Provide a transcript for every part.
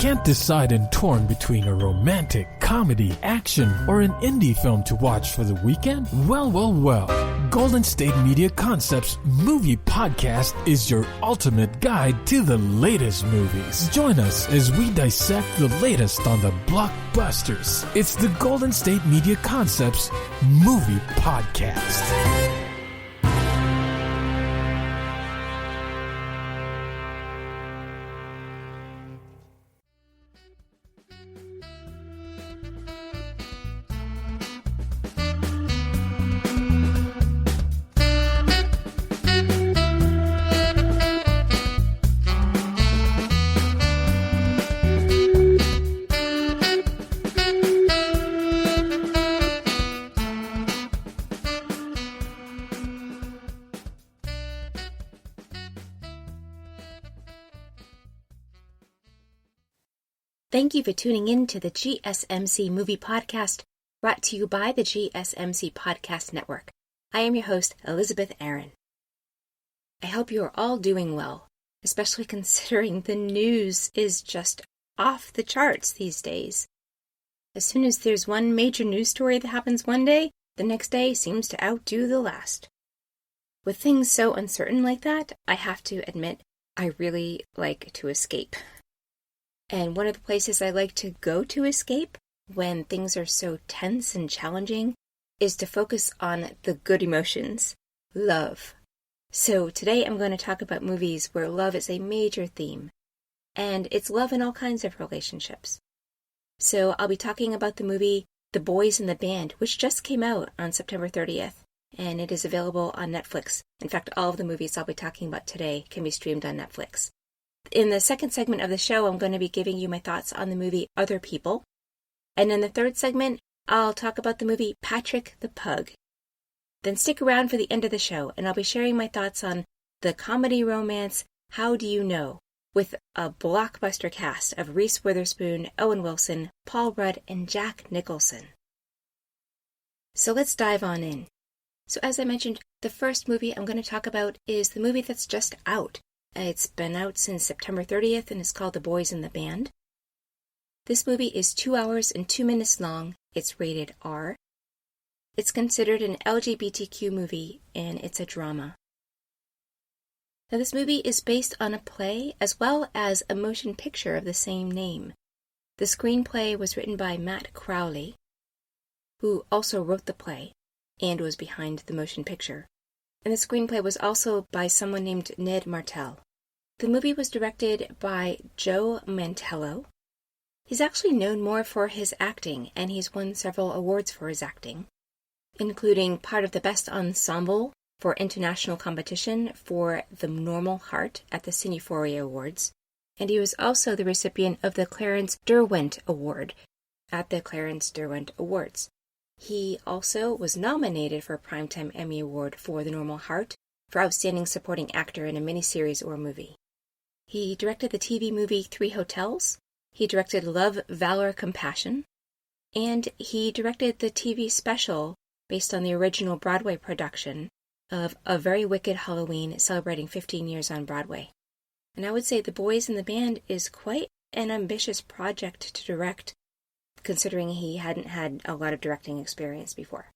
Can't decide and torn between a romantic, comedy, action, or an indie film to watch for the weekend? Well. Golden State Media Concepts Movie Podcast is your ultimate guide to the latest movies. Join us as we dissect the latest on the blockbusters. It's the Golden State Media Concepts Movie Podcast. Thank you for tuning in to the GSMC Movie Podcast, brought to you by the GSMC Podcast Network. I am your host, Elizabeth Aaron. I hope you are all doing well, especially considering the news is just off the charts these days. As soon as there's one major news story that happens one day, the next day seems to outdo the last. With things so uncertain like that, I have to admit, I really like to escape. And one of the places I like to go to escape when things are so tense and challenging is to focus on the good emotions, love. So today I'm going to talk about movies where love is a major theme, and it's love in all kinds of relationships. So I'll be talking about the movie The Boys in the Band, which just came out on September 30th, and it is available on Netflix. In fact, all of the movies I'll be talking about today can be streamed on Netflix. In the second segment of the show, I'm going to be giving you my thoughts on the movie Other People. And in the third segment, I'll talk about the movie Patrick the Pug. Then stick around for the end of the show, and I'll be sharing my thoughts on the comedy romance How Do You Know, with a blockbuster cast of Reese Witherspoon, Owen Wilson, Paul Rudd, and Jack Nicholson. So let's dive on in. So as I mentioned, the first movie I'm going to talk about is the movie that's just out. It's been out since September 30th and it's called The Boys in the Band. This movie is 2 hours and 2 minutes long. It's rated R. It's considered an LGBTQ movie and it's a drama. Now this movie is based on a play as well as a motion picture of the same name. The screenplay was written by Matt Crowley, who also wrote the play and was behind the motion picture. And the screenplay was also by someone named Ned Martell. The movie was directed by Joe Mantello. He's actually known more for his acting, and he's won several awards for his acting, including part of the Best Ensemble for International Competition for The Normal Heart at the Cineforia Awards, and he was also the recipient of the Clarence Derwent Award at the Clarence Derwent Awards. He also was nominated for a Primetime Emmy Award for The Normal Heart for Outstanding Supporting Actor in a Miniseries or Movie. He directed the TV movie 3 Hotels, he directed Love, Valor, Compassion, and he directed the TV special based on the original Broadway production of A Very Wicked Halloween celebrating 15 years on Broadway. And I would say The Boys in the Band is quite an ambitious project to direct, considering he hadn't had a lot of directing experience before.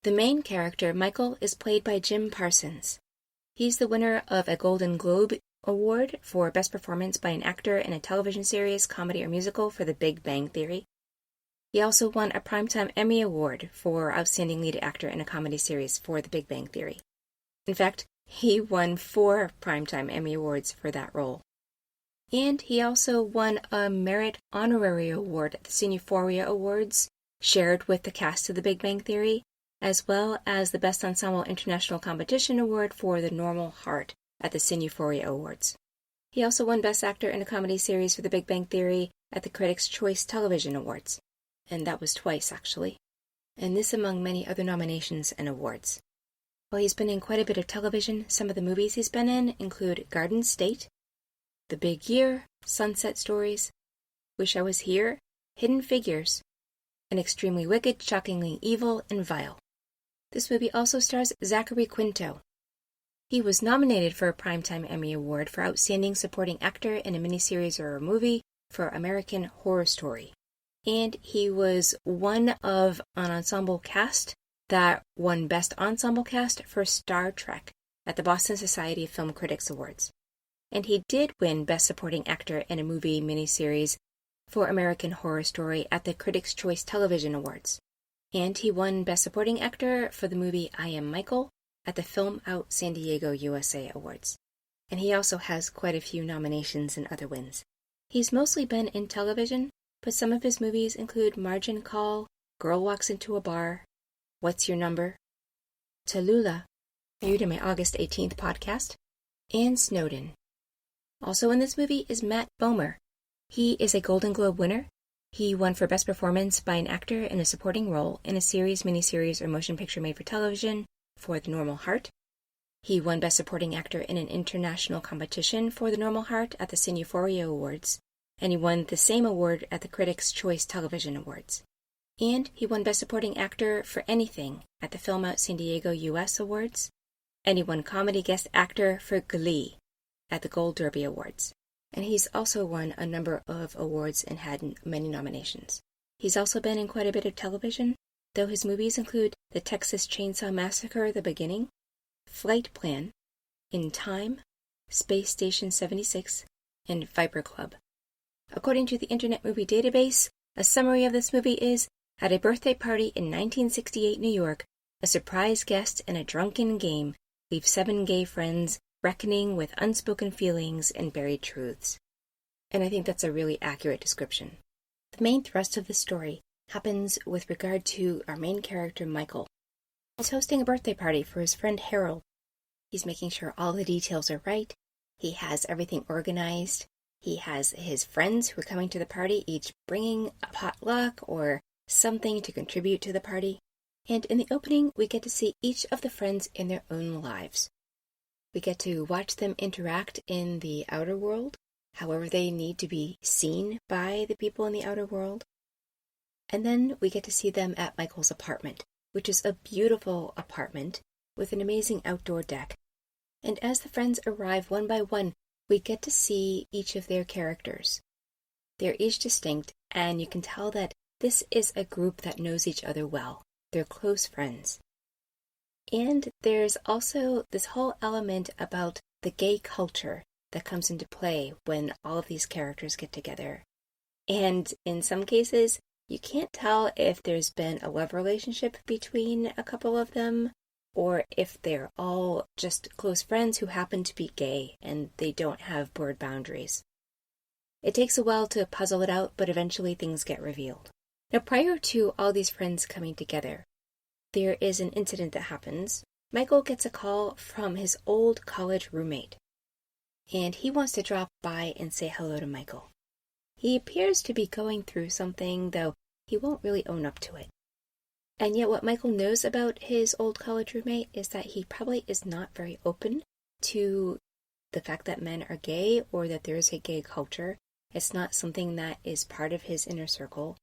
The main character, Michael, is played by Jim Parsons. He's the winner of a Golden Globe Award for Best Performance by an Actor in a Television Series, Comedy, or Musical for The Big Bang Theory. He also won a Primetime Emmy Award for Outstanding Lead Actor in a Comedy Series for The Big Bang Theory. In fact, he won 4 Primetime Emmy Awards for that role. And he also won a Merit Honorary Award at the Cineforia Awards, shared with the cast of The Big Bang Theory, as well as the Best Ensemble International Competition Award for The Normal Heart at the Cineforia Awards. He also won Best Actor in a Comedy Series for The Big Bang Theory at the Critics' Choice Television Awards. And that was twice, actually. And this among many other nominations and awards. While he's been in quite a bit of television, some of the movies he's been in include Garden State, The Big Year, Sunset Stories, Wish I Was Here, Hidden Figures, and Extremely Wicked, Shockingly Evil, and Vile. This movie also stars Zachary Quinto. He was nominated for a Primetime Emmy Award for Outstanding Supporting Actor in a Miniseries or a Movie for American Horror Story. And he was one of an ensemble cast that won Best Ensemble Cast for Star Trek at the Boston Society of Film Critics Awards. And he did win Best Supporting Actor in a Movie Miniseries for American Horror Story at the Critics' Choice Television Awards. And he won Best Supporting Actor for the movie I Am Michael at the Film Out San Diego, USA Awards. And he also has quite a few nominations and other wins. He's mostly been in television, but some of his movies include Margin Call, Girl Walks Into a Bar, What's Your Number, Tallulah, viewed in my August 18th podcast, and Snowden. Also in this movie is Matt Bomer. He is a Golden Globe winner. He won for Best Performance by an Actor in a Supporting Role in a Series, Miniseries, or Motion Picture Made for Television for The Normal Heart. He won Best Supporting Actor in an International Competition for The Normal Heart at the Cine Euphoria Awards, and he won the same award at the Critics' Choice Television Awards. And he won Best Supporting Actor for Anything at the Film Out San Diego US Awards, and he won Comedy Guest Actor for Glee at the Gold Derby Awards. And he's also won a number of awards and had many nominations. He's also been in quite a bit of television, though his movies include The Texas Chainsaw Massacre: The Beginning, Flight Plan, In Time, Space Station 76, and Viper Club. According to the Internet Movie Database, a summary of this movie is, at a birthday party in 1968 New York, a surprise guest and a drunken game leave 7 gay friends reckoning with unspoken feelings and buried truths. And I think that's a really accurate description. The main thrust of the story happens with regard to our main character, Michael. He's hosting a birthday party for his friend Harold. He's making sure all the details are right. He has everything organized. He has his friends who are coming to the party, each bringing a potluck or something to contribute to the party. And in the opening, we get to see each of the friends in their own lives. We get to watch them interact in the outer world, however they need to be seen by the people in the outer world. And then we get to see them at Michael's apartment, which is a beautiful apartment with an amazing outdoor deck. And as the friends arrive one by one, we get to see each of their characters. They're each distinct, and you can tell that this is a group that knows each other well. They're close friends. And there's also this whole element about the gay culture that comes into play when all of these characters get together. And in some cases, you can't tell if there's been a love relationship between a couple of them, or if they're all just close friends who happen to be gay and they don't have blurred boundaries. It takes a while to puzzle it out, but eventually things get revealed. Now, prior to all these friends coming together, there is an incident that happens. Michael gets a call from his old college roommate, and he wants to drop by and say hello to Michael. He appears to be going through something, though he won't really own up to it. And yet what Michael knows about his old college roommate is that he probably is not very open to the fact that men are gay or that there is a gay culture. It's not something that is part of his inner circle.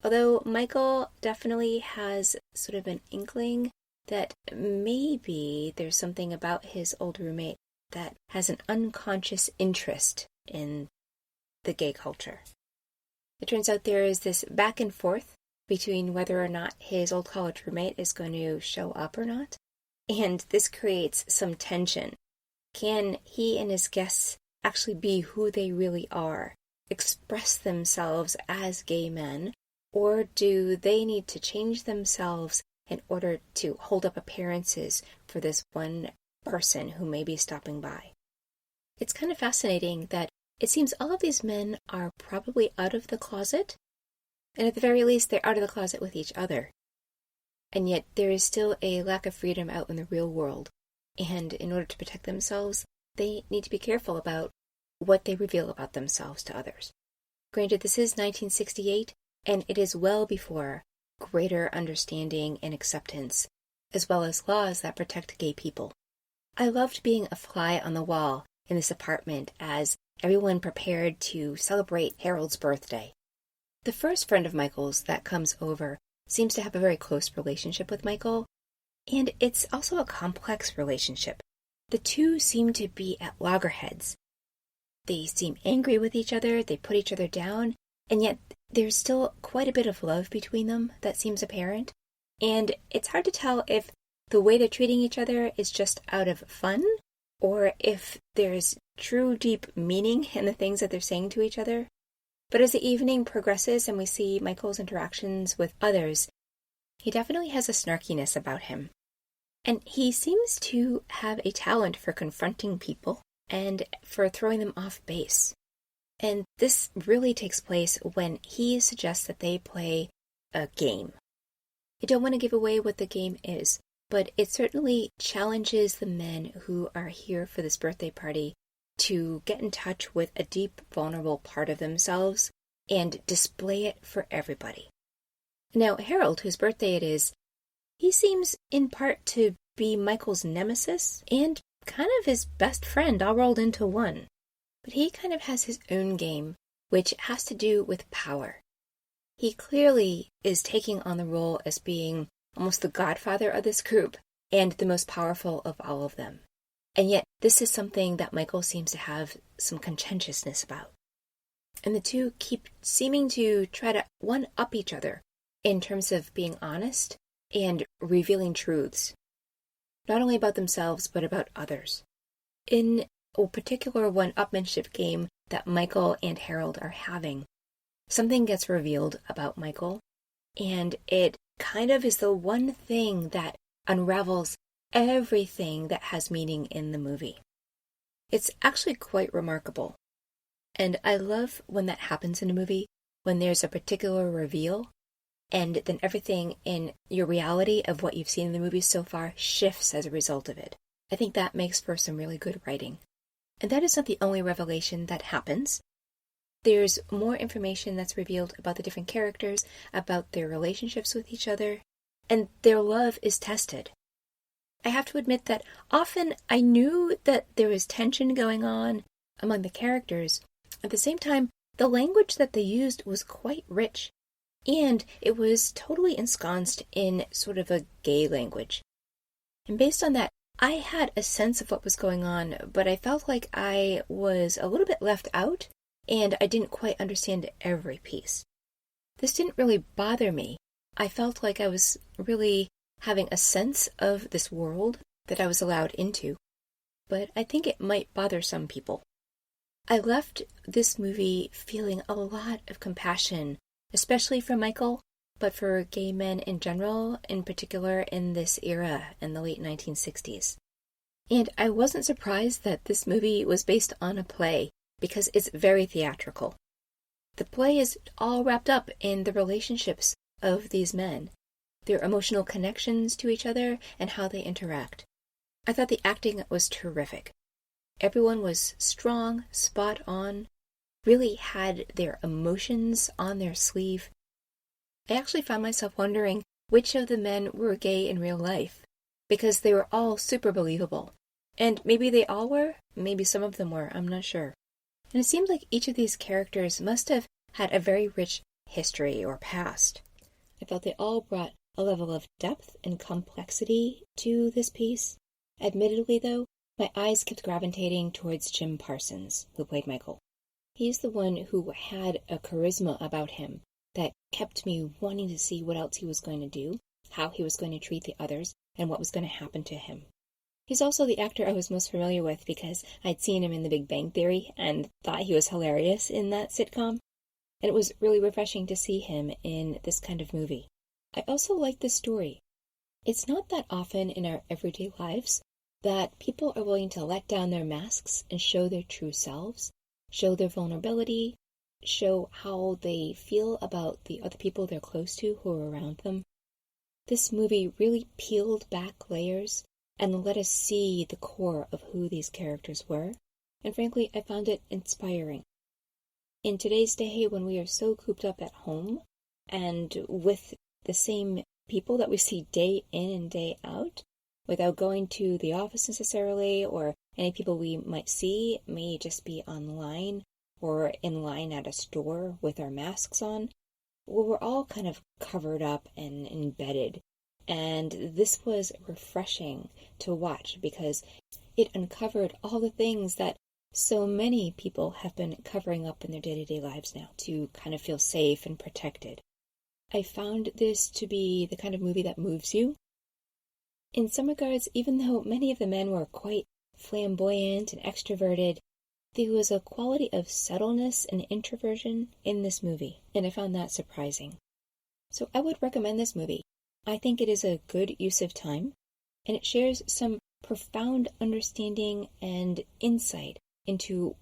Although Michael definitely has sort of an inkling that maybe there's something about his old roommate that has an unconscious interest in the gay culture. It turns out there is this back and forth between whether or not his old college roommate is going to show up or not, and this creates some tension. Can he and his guests actually be who they really are, express themselves as gay men, or do they need to change themselves in order to hold up appearances for this one person who may be stopping by? It's kind of fascinating that it seems all of these men are probably out of the closet, and at the very least they're out of the closet with each other. And yet there is still a lack of freedom out in the real world, and in order to protect themselves, they need to be careful about what they reveal about themselves to others. Granted, this is 1968, and it is well before greater understanding and acceptance, as well as laws that protect gay people. I loved being a fly on the wall in this apartment as everyone prepared to celebrate Harold's birthday. The first friend of Michael's that comes over seems to have a very close relationship with Michael, and it's also a complex relationship. The two seem to be at loggerheads. They seem angry with each other, they put each other down, and yet there's still quite a bit of love between them that seems apparent. And it's hard to tell if the way they're treating each other is just out of fun, or if there's true deep meaning in the things that they're saying to each other. But as the evening progresses and we see Michael's interactions with others, he definitely has a snarkiness about him. And he seems to have a talent for confronting people and for throwing them off base. And this really takes place when he suggests that they play a game. I don't want to give away what the game is, but it certainly challenges the men who are here for this birthday party to get in touch with a deep, vulnerable part of themselves and display it for everybody. Now, Harold, whose birthday it is, he seems in part to be Michael's nemesis and kind of his best friend all rolled into one. But he kind of has his own game, which has to do with power. He clearly is taking on the role as being almost the godfather of this group and the most powerful of all of them. And yet this is something that Michael seems to have some contentiousness about. And the two keep seeming to try to one-up each other in terms of being honest and revealing truths, not only about themselves, but about others. In a particular one-upmanship game that Michael and Harold are having, something gets revealed about Michael, and it kind of is the one thing that unravels everything that has meaning in the movie. It's actually quite remarkable. And I love when that happens in a movie, when there's a particular reveal, and then everything in your reality of what you've seen in the movie so far shifts as a result of it. I think that makes for some really good writing. And that is not the only revelation that happens. There's more information that's revealed about the different characters, about their relationships with each other, and their love is tested. I have to admit that often I knew that there was tension going on among the characters. At the same time, the language that they used was quite rich, and it was totally ensconced in sort of a gay language. And based on that, I had a sense of what was going on, but I felt like I was a little bit left out, and I didn't quite understand every piece. This didn't really bother me. I felt like I was really having a sense of this world that I was allowed into, but I think it might bother some people. I left this movie feeling a lot of compassion, especially for Michael, but for gay men in general, in particular in this era in the late 1960s. And I wasn't surprised that this movie was based on a play, because it's very theatrical. The play is all wrapped up in the relationships of these men, their emotional connections to each other, and how they interact. I thought the acting was terrific. Everyone was strong, spot on, really had their emotions on their sleeve. I actually found myself wondering which of the men were gay in real life, because they were all super believable. And maybe they all were, maybe some of them were, I'm not sure. And it seemed like each of these characters must have had a very rich history or past. I felt they all brought a level of depth and complexity to this piece. Admittedly, though, my eyes kept gravitating towards Jim Parsons, who played Michael. He's the one who had a charisma about him that kept me wanting to see what else he was going to do, how he was going to treat the others, and what was going to happen to him. He's also the actor I was most familiar with because I'd seen him in The Big Bang Theory and thought he was hilarious in that sitcom. And it was really refreshing to see him in this kind of movie. I also like the story. It's not that often in our everyday lives that people are willing to let down their masks and show their true selves, show their vulnerability, show how they feel about the other people they're close to who are around them. This movie really peeled back layers and let us see the core of who these characters were, and frankly, I found it inspiring. In today's day, when we are so cooped up at home, and with the same people that we see day in and day out, without going to the office necessarily, or any people we might see may just be online, or in line at a store with our masks on, well, we're all kind of covered up and embedded. And this was refreshing to watch because it uncovered all the things that So many people have been covering up in their day-to-day lives now to kind of feel safe and protected. I found this to be the kind of movie that moves you. In some regards, even though many of the men were quite flamboyant and extroverted, there was a quality of subtleness and introversion in this movie, and I found that surprising. So I would recommend this movie. I think it is a good use of time, and it shares some profound understanding and insight into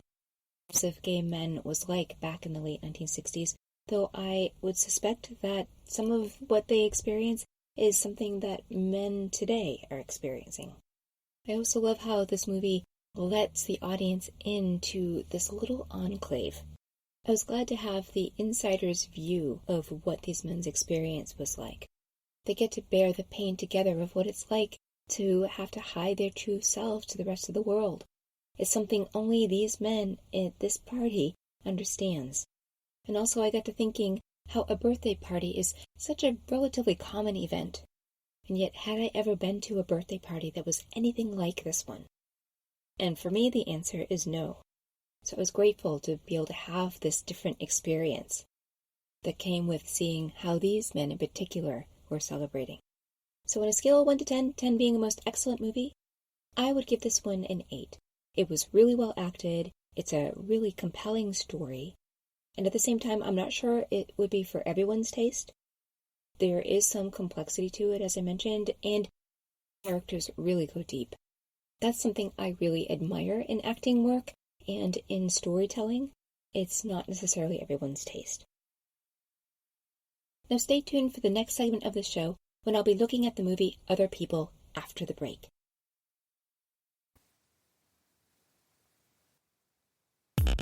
what of gay men was like back in the late 1960s, though I would suspect that some of what they experience is something that men today are experiencing. I also love how this movie lets the audience into this little enclave. I was glad to have the insider's view of what these men's experience was like. They get to bear the pain together of what it's like to have to hide their true selves to the rest of the world. It's something only these men at this party understands. And also I got to thinking how a birthday party is such a relatively common event. And yet, had I ever been to a birthday party that was anything like this one? And for me, the answer is no. So I was grateful to be able to have this different experience that came with seeing how these men in particular were celebrating. So on a scale of 1 to 10, 10 being the most excellent movie, I would give this one an 8. It was really well acted, it's a really compelling story, and at the same time, I'm not sure it would be for everyone's taste. There is some complexity to it, as I mentioned, and characters really go deep. That's something I really admire in acting work and in storytelling. It's not necessarily everyone's taste. Now stay tuned for the next segment of the show when I'll be looking at the movie Other People after the break.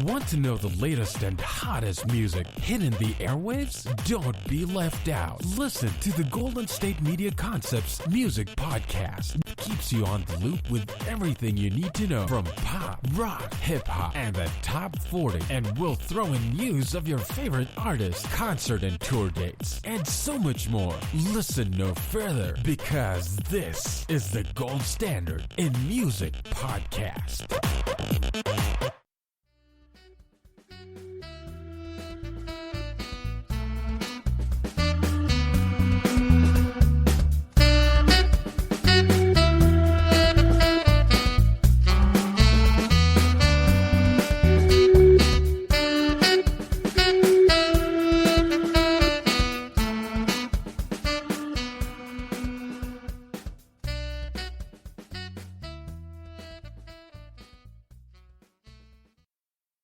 Want to know the latest and hottest music hitting the airwaves? Don't be left out. Listen to the Golden State Media Concepts Music Podcast. It keeps you on the loop with everything you need to know from pop, rock, hip-hop, and the top 40. And we'll throw in news of your favorite artists, concert and tour dates, and so much more. Listen no further, because this is the gold standard in music podcast.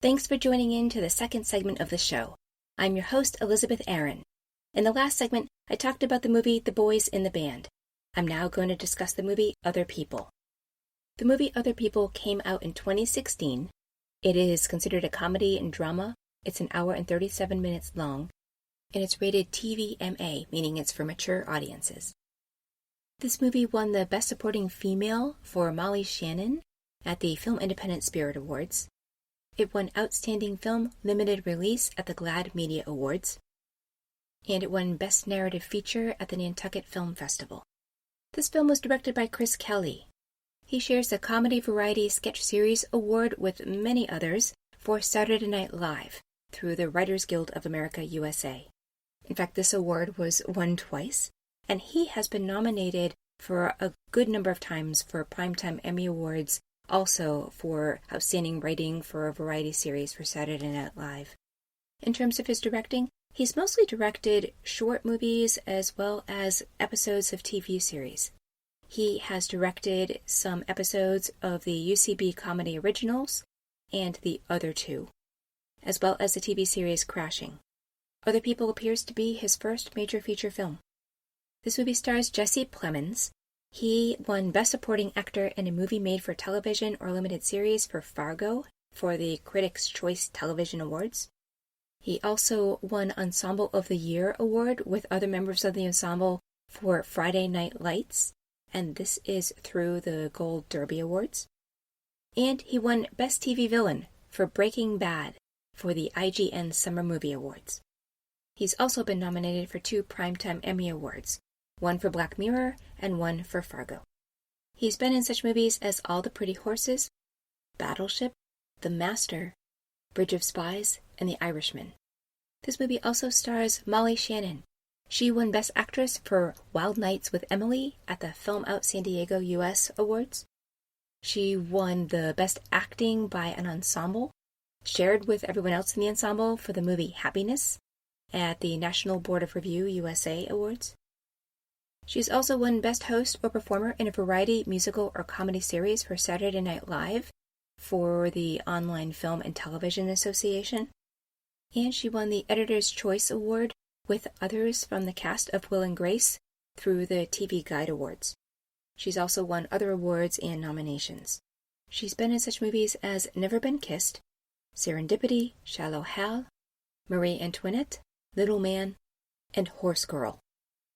Thanks for joining in to the second segment of the show. I'm your host, Elizabeth Aaron. In the last segment, I talked about the movie The Boys in the Band. I'm now going to discuss the movie Other People. The movie Other People came out in 2016. It is considered a comedy and drama. It's an hour and 37 minutes long, and it's rated TVMA, meaning it's for mature audiences. This movie won the Best Supporting Female for Molly Shannon at the Film Independent Spirit Awards. It won Outstanding Film Limited Release at the GLAAD Media Awards, and it won Best Narrative Feature at the Nantucket Film Festival. This film was directed by Chris Kelly. He shares the Comedy Variety Sketch Series Award with many others for Saturday Night Live through the Writers Guild of America USA. In fact, this award was won twice, and he has been nominated for a good number of times for Primetime Emmy Awards, also for Outstanding Writing for a Variety Series for Saturday Night Live. In terms of his directing, he's mostly directed short movies as well as episodes of TV series. He has directed some episodes of the UCB Comedy Originals and The Other Two, as well as the TV series Crashing. Other People appears to be his first major feature film. This movie stars Jesse Plemons. He won Best Supporting Actor in a Movie Made for Television or Limited Series for Fargo for the Critics' Choice Television Awards. He also won Ensemble of the Year Award with other members of the ensemble for Friday Night Lights, and this is through the Gold Derby Awards. And he won Best TV Villain for Breaking Bad for the IGN Summer Movie Awards. He's also been nominated for 2 Primetime Emmy Awards, one for Black Mirror and one for Fargo. He's been in such movies as All the Pretty Horses, Battleship, The Master, Bridge of Spies, and The Irishman. This movie also stars Molly Shannon. She won Best Actress for Wild Nights with Emily at the Film Out San Diego US Awards. She won the Best Acting by an Ensemble, shared with everyone else in the ensemble for the movie Happiness at the National Board of Review USA Awards. She's also won Best Host or Performer in a variety, musical, or comedy series for Saturday Night Live for the Online Film and Television Association. And she won the Editor's Choice Award with others from the cast of Will and Grace through the TV Guide Awards. She's also won other awards and nominations. She's been in such movies as Never Been Kissed, Serendipity, Shallow Hal, Marie Antoinette, Little Man, and Horse Girl.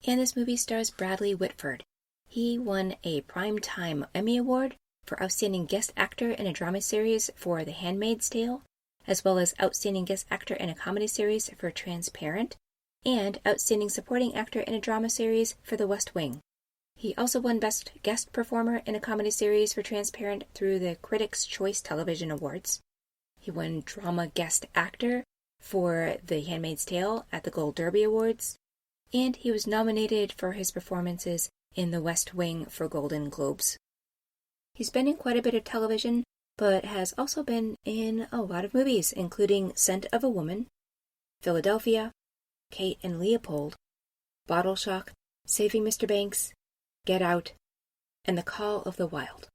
And this movie stars Bradley Whitford. He won a Primetime Emmy Award for Outstanding Guest Actor in a Drama Series for The Handmaid's Tale, as well as Outstanding Guest Actor in a Comedy Series for Transparent, and Outstanding Supporting Actor in a Drama Series for The West Wing. He also won Best Guest Performer in a Comedy Series for Transparent through the Critics' Choice Television Awards. He won Drama Guest Actor for The Handmaid's Tale at the Gold Derby Awards, and he was nominated for his performances in The West Wing for Golden Globes. He's been in quite a bit of television, but has also been in a lot of movies, including Scent of a Woman, Philadelphia, Kate and Leopold, Bottle Shock, Saving Mr. Banks, Get Out, and The Call of the Wild.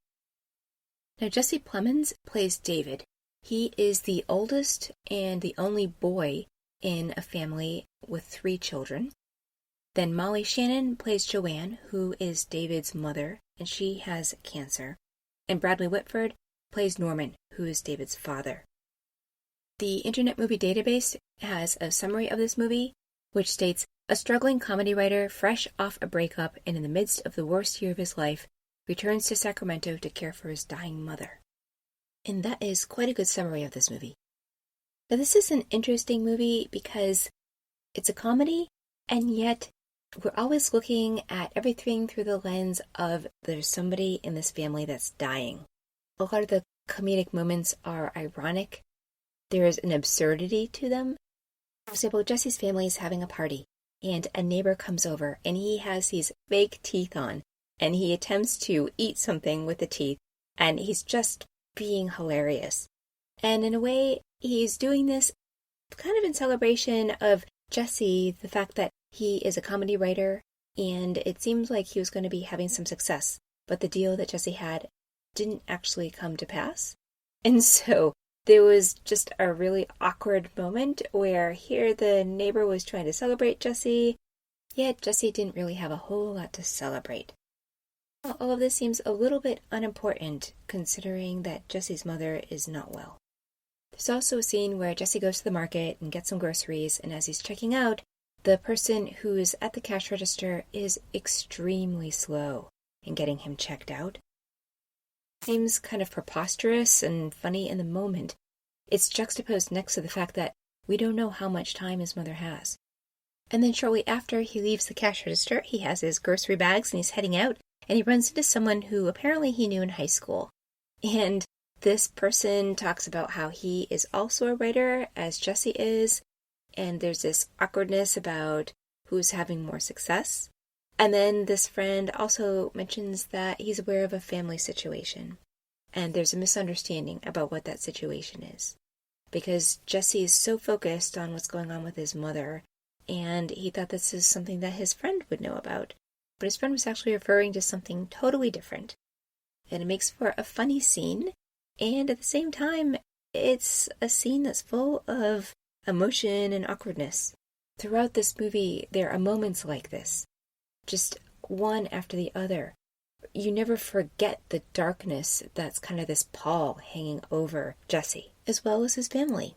Now, Jesse Plemons plays David. He is the oldest and the only boy in a family with 3 children. Then Molly Shannon plays Joanne, who is David's mother, and she has cancer. And Bradley Whitford plays Norman, who is David's father. The Internet Movie Database has a summary of this movie, which states, a struggling comedy writer fresh off a breakup and in the midst of the worst year of his life returns to Sacramento to care for his dying mother. And that is quite a good summary of this movie. Now, this is an interesting movie because it's a comedy, and yet we're always looking at everything through the lens of there's somebody in this family that's dying. A lot of the comedic moments are ironic. There is an absurdity to them. For example, Jesse's family is having a party, and a neighbor comes over, and he has these fake teeth on, and he attempts to eat something with the teeth, and he's just being hilarious. And in a way, he's doing this kind of in celebration of Jesse, the fact that he is a comedy writer, and it seems like he was going to be having some success, but the deal that Jesse had didn't actually come to pass. And so there was just a really awkward moment where here the neighbor was trying to celebrate Jesse, yet Jesse didn't really have a whole lot to celebrate. All of this seems a little bit unimportant considering that Jesse's mother is not well. There's also a scene where Jesse goes to the market and gets some groceries, and as he's checking out, the person who is at the cash register is extremely slow in getting him checked out. Seems kind of preposterous and funny in the moment. It's juxtaposed next to the fact that we don't know how much time his mother has. And then shortly after he leaves the cash register, he has his grocery bags and he's heading out, and he runs into someone who apparently he knew in high school. And this person talks about how he is also a writer, as Jesse is, and there's this awkwardness about who's having more success. And then this friend also mentions that he's aware of a family situation, and there's a misunderstanding about what that situation is, because Jesse is so focused on what's going on with his mother, and he thought this is something that his friend would know about, but his friend was actually referring to something totally different. And it makes for a funny scene, and at the same time, it's a scene that's full of emotion and awkwardness. Throughout this movie, there are moments like this, just one after the other. You never forget the darkness that's kind of this pall hanging over Jesse, as well as his family.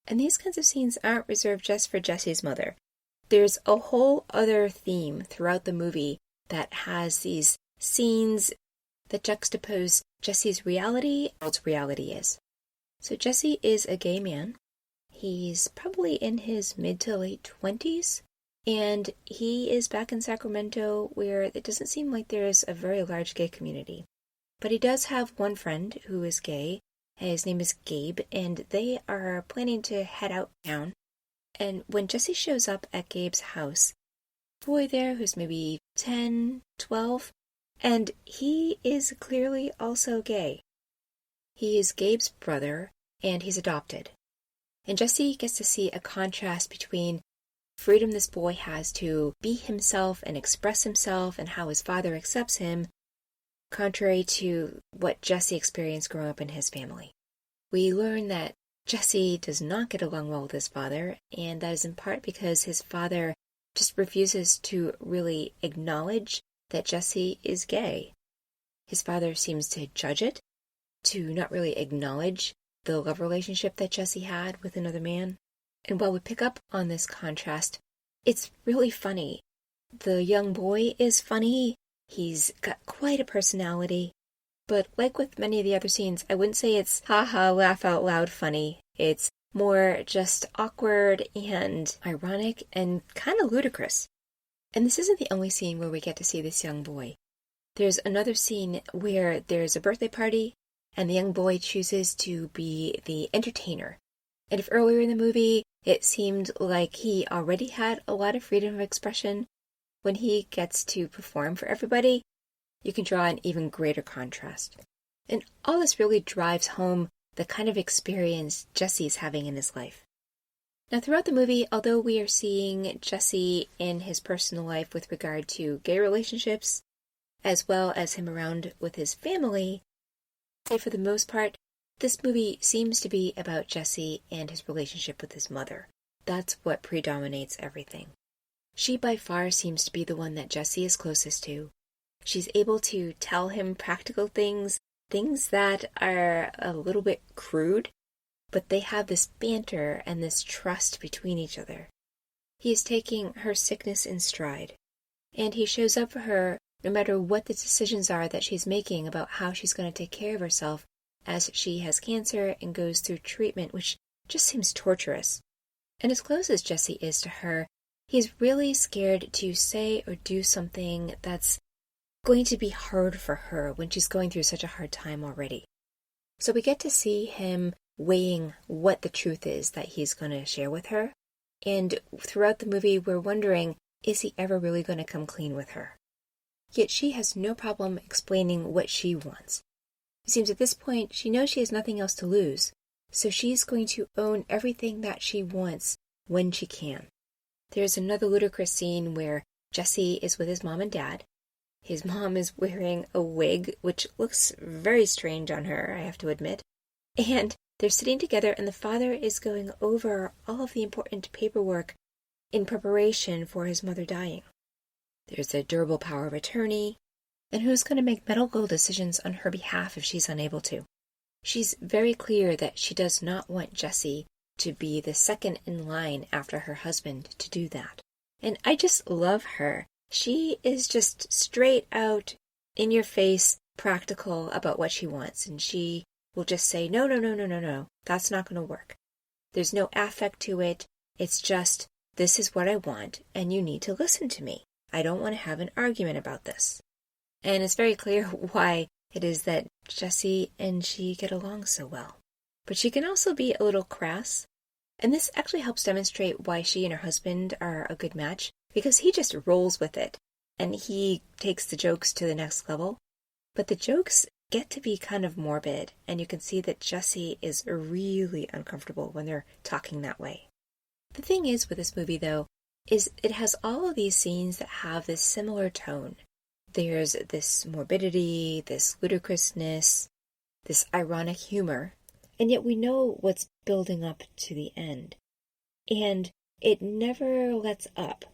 And these kinds of scenes aren't reserved just for Jesse's mother. There's a whole other theme throughout the movie that has these scenes that juxtapose Jesse's reality and what reality is. So Jesse is a gay man. He's probably in his mid to late 20s, and he is back in Sacramento where it doesn't seem like there's a very large gay community. But he does have one friend who is gay, His name is Gabe, and they are planning to head out of town. And when Jesse shows up at Gabe's house, a boy there who's maybe 10, 12, and he is clearly also gay. He is Gabe's brother, and he's adopted. And Jesse gets to see a contrast between freedom this boy has to be himself and express himself and how his father accepts him, contrary to what Jesse experienced growing up in his family. We learn that Jesse does not get along well with his father, and that is in part because his father just refuses to really acknowledge that Jesse is gay. His father seems to judge it, to not really acknowledge the love relationship that Jesse had with another man. And while we pick up on this contrast, it's really funny. The young boy is funny. He's got quite a personality. But like with many of the other scenes, I wouldn't say it's haha, laugh out loud funny. It's more just awkward and ironic and kind of ludicrous. And this isn't the only scene where we get to see this young boy. There's another scene where there's a birthday party and the young boy chooses to be the entertainer. And if earlier in the movie it seemed like he already had a lot of freedom of expression, when he gets to perform for everybody, you can draw an even greater contrast. And all this really drives home the kind of experience Jesse's having in his life. Now, throughout the movie, although we are seeing Jesse in his personal life with regard to gay relationships, as well as him around with his family, I'd say for the most part, this movie seems to be about Jesse and his relationship with his mother. That's what predominates everything. She by far seems to be the one that Jesse is closest to. She's able to tell him practical things that are a little bit crude, but they have this banter and this trust between each other. He is taking her sickness in stride, and he shows up for her no matter what the decisions are that she's making about how she's going to take care of herself as she has cancer and goes through treatment, which just seems torturous. And as close as Jesse is to her, he's really scared to say or do something that's going to be hard for her when she's going through such a hard time already. So we get to see him weighing what the truth is that he's going to share with her. And throughout the movie, we're wondering, is he ever really going to come clean with her? Yet she has no problem explaining what she wants. It seems at this point she knows she has nothing else to lose, so she's going to own everything that she wants when she can. There's another ludicrous scene where Jesse is with his mom and dad. His mom is wearing a wig, which looks very strange on her, I have to admit. And they're sitting together and the father is going over all of the important paperwork in preparation for his mother dying. There's a durable power of attorney, and who's going to make medical decisions on her behalf if she's unable to. She's very clear that she does not want Jesse to be the second in line after her husband to do that. And I just love her. She is just straight out, in your face, practical about what she wants, and she will just say, no, that's not going to work. There's no affect to it. It's just, this is what I want, and you need to listen to me. I don't want to have an argument about this. And it's very clear why it is that Jesse and she get along so well. But she can also be a little crass, and this actually helps demonstrate why she and her husband are a good match, because he just rolls with it, and he takes the jokes to the next level. But the jokes get to be kind of morbid, and you can see that Jesse is really uncomfortable when they're talking that way. The thing is with this movie, though, is it has all of these scenes that have this similar tone. There's this morbidity, this ludicrousness, this ironic humor, and yet we know what's building up to the end. And it never lets up.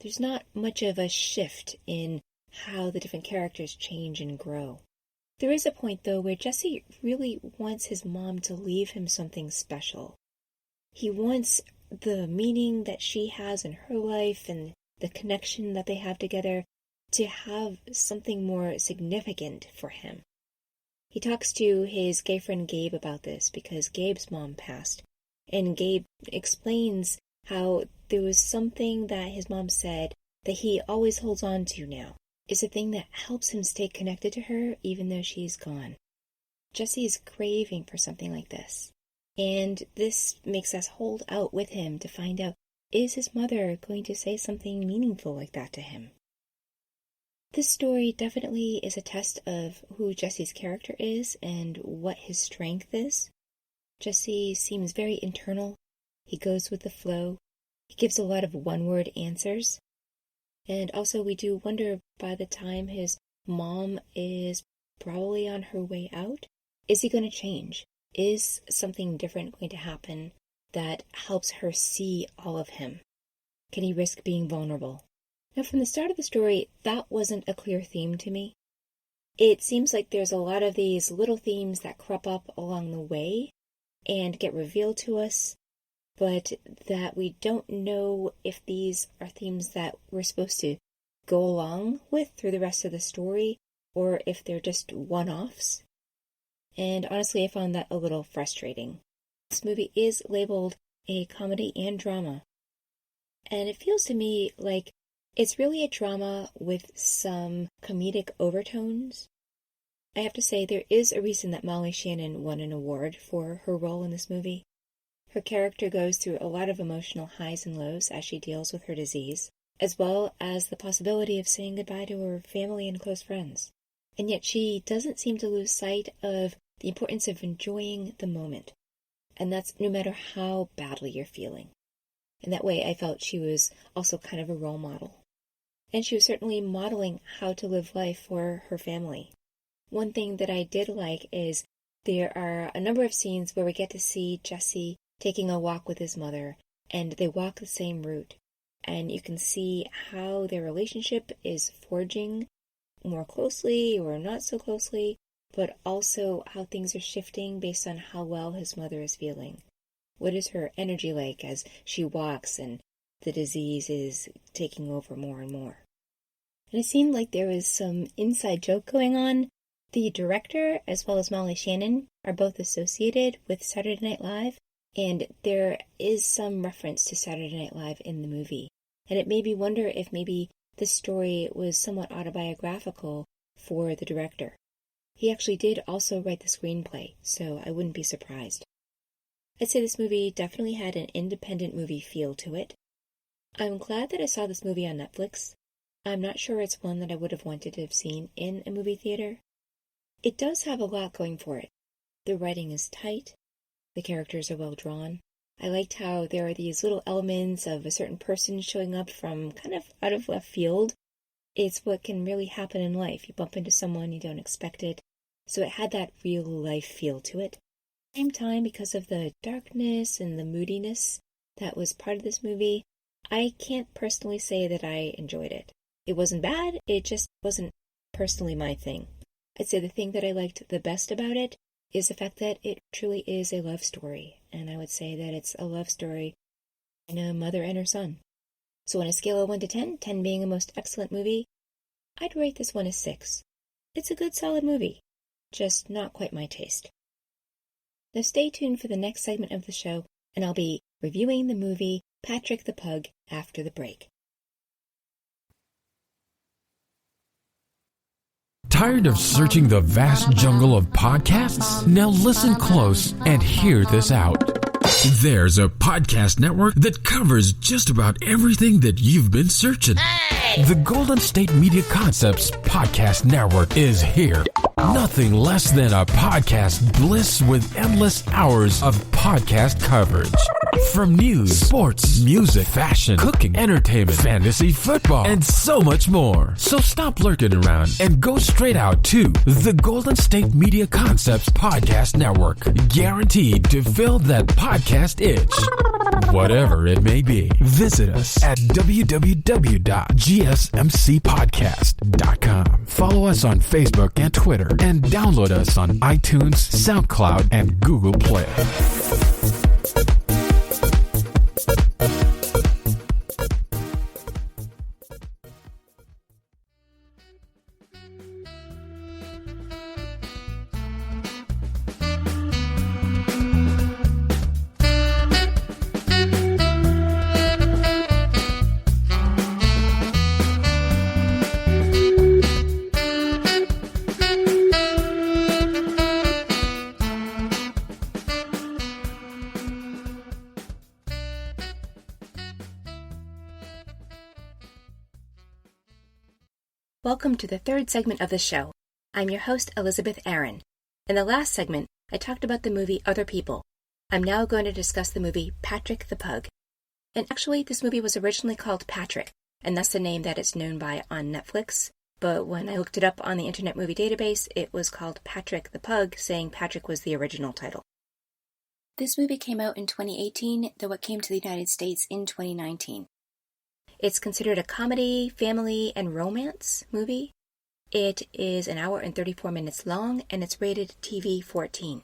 There's not much of a shift in how the different characters change and grow. There is a point, though, where Jesse really wants his mom to leave him something special. He wants the meaning that she has in her life and the connection that they have together to have something more significant for him. He talks to his gay friend Gabe about this because Gabe's mom passed, and Gabe explains how there was something that his mom said that he always holds on to now. It's a thing that helps him stay connected to her even though she's gone. Jesse is craving for something like this. And this makes us hold out with him to find out, is his mother going to say something meaningful like that to him? This story definitely is a test of who Jesse's character is and what his strength is. Jesse seems very internal. He goes with the flow. He gives a lot of one-word answers. And also we do wonder, by the time his mom is probably on her way out, is he going to change? Is something different going to happen that helps her see all of him? Can he risk being vulnerable? Now, from the start of the story, that wasn't a clear theme to me. It seems like there's a lot of these little themes that crop up along the way and get revealed to us, but that we don't know if these are themes that we're supposed to go along with through the rest of the story, or if they're just one-offs. And honestly, I found that a little frustrating. This movie is labeled a comedy and drama, and it feels to me like it's really a drama with some comedic overtones. I have to say, there is a reason that Molly Shannon won an award for her role in this movie. Her character goes through a lot of emotional highs and lows as she deals with her disease, as well as the possibility of saying goodbye to her family and close friends. And yet she doesn't seem to lose sight of the importance of enjoying the moment. And that's no matter how badly you're feeling. In that way, I felt she was also kind of a role model. And she was certainly modeling how to live life for her family. One thing that I did like is there are a number of scenes where we get to see Jesse taking a walk with his mother, and they walk the same route. And you can see how their relationship is forging more closely or not so closely, but also how things are shifting based on how well his mother is feeling. What is her energy like as she walks and the disease is taking over more and more? And it seemed like there was some inside joke going on. The director, as well as Molly Shannon, are both associated with Saturday Night Live, and there is some reference to Saturday Night Live in the movie. And it made me wonder if maybe this story was somewhat autobiographical for the director. He actually did also write the screenplay, so I wouldn't be surprised. I'd say this movie definitely had an independent movie feel to it. I'm glad that I saw this movie on Netflix. I'm not sure it's one that I would have wanted to have seen in a movie theater. It does have a lot going for it. The writing is tight. The characters are well drawn. I liked how there are these little elements of a certain person showing up from kind of out of left field. It's what can really happen in life. You bump into someone, you don't expect it. So it had that real life feel to it. At the same time, because of the darkness and the moodiness that was part of this movie, I can't personally say that I enjoyed it. It wasn't bad, it just wasn't personally my thing. I'd say the thing that I liked the best about it is the fact that it truly is a love story. And I would say that it's a love story in a mother and her son. So on a scale of 1 to 10, 10 being a most excellent movie, I'd rate this one a 6. It's a good solid movie, just not quite my taste. Now stay tuned for the next segment of the show, and I'll be reviewing the movie Patrick the Pug after the break. Tired of searching the vast jungle of podcasts? Now listen close and hear this out. There's a podcast network that covers just about everything that you've been searching. Hey! The Golden State Media Concepts Podcast Network is here. Nothing less than a podcast bliss with endless hours of podcast coverage. From news, sports, music, fashion, cooking, entertainment, fantasy, football, and so much more. So stop lurking around and go straight out to the Golden State Media Concepts Podcast Network. Guaranteed to fill that podcast itch. Whatever it may be. Visit us at www.gsmcpodcast.com. Follow us on Facebook and Twitter, and download us on iTunes, SoundCloud, and Google Play. Welcome to the third segment of the show. I'm your host, Elizabeth Aaron. In the last segment, I talked about the movie Other People. I'm now going to discuss the movie Patrick the Pug. And actually, this movie was originally called Patrick, and that's the name that it's known by on Netflix. But when I looked it up on the Internet Movie Database, it was called Patrick the Pug, saying Patrick was the original title. This movie came out in 2018, though it came to the United States in 2019. It's considered a comedy, family, and romance movie. It is an hour and 34 minutes long, and it's rated TV-14.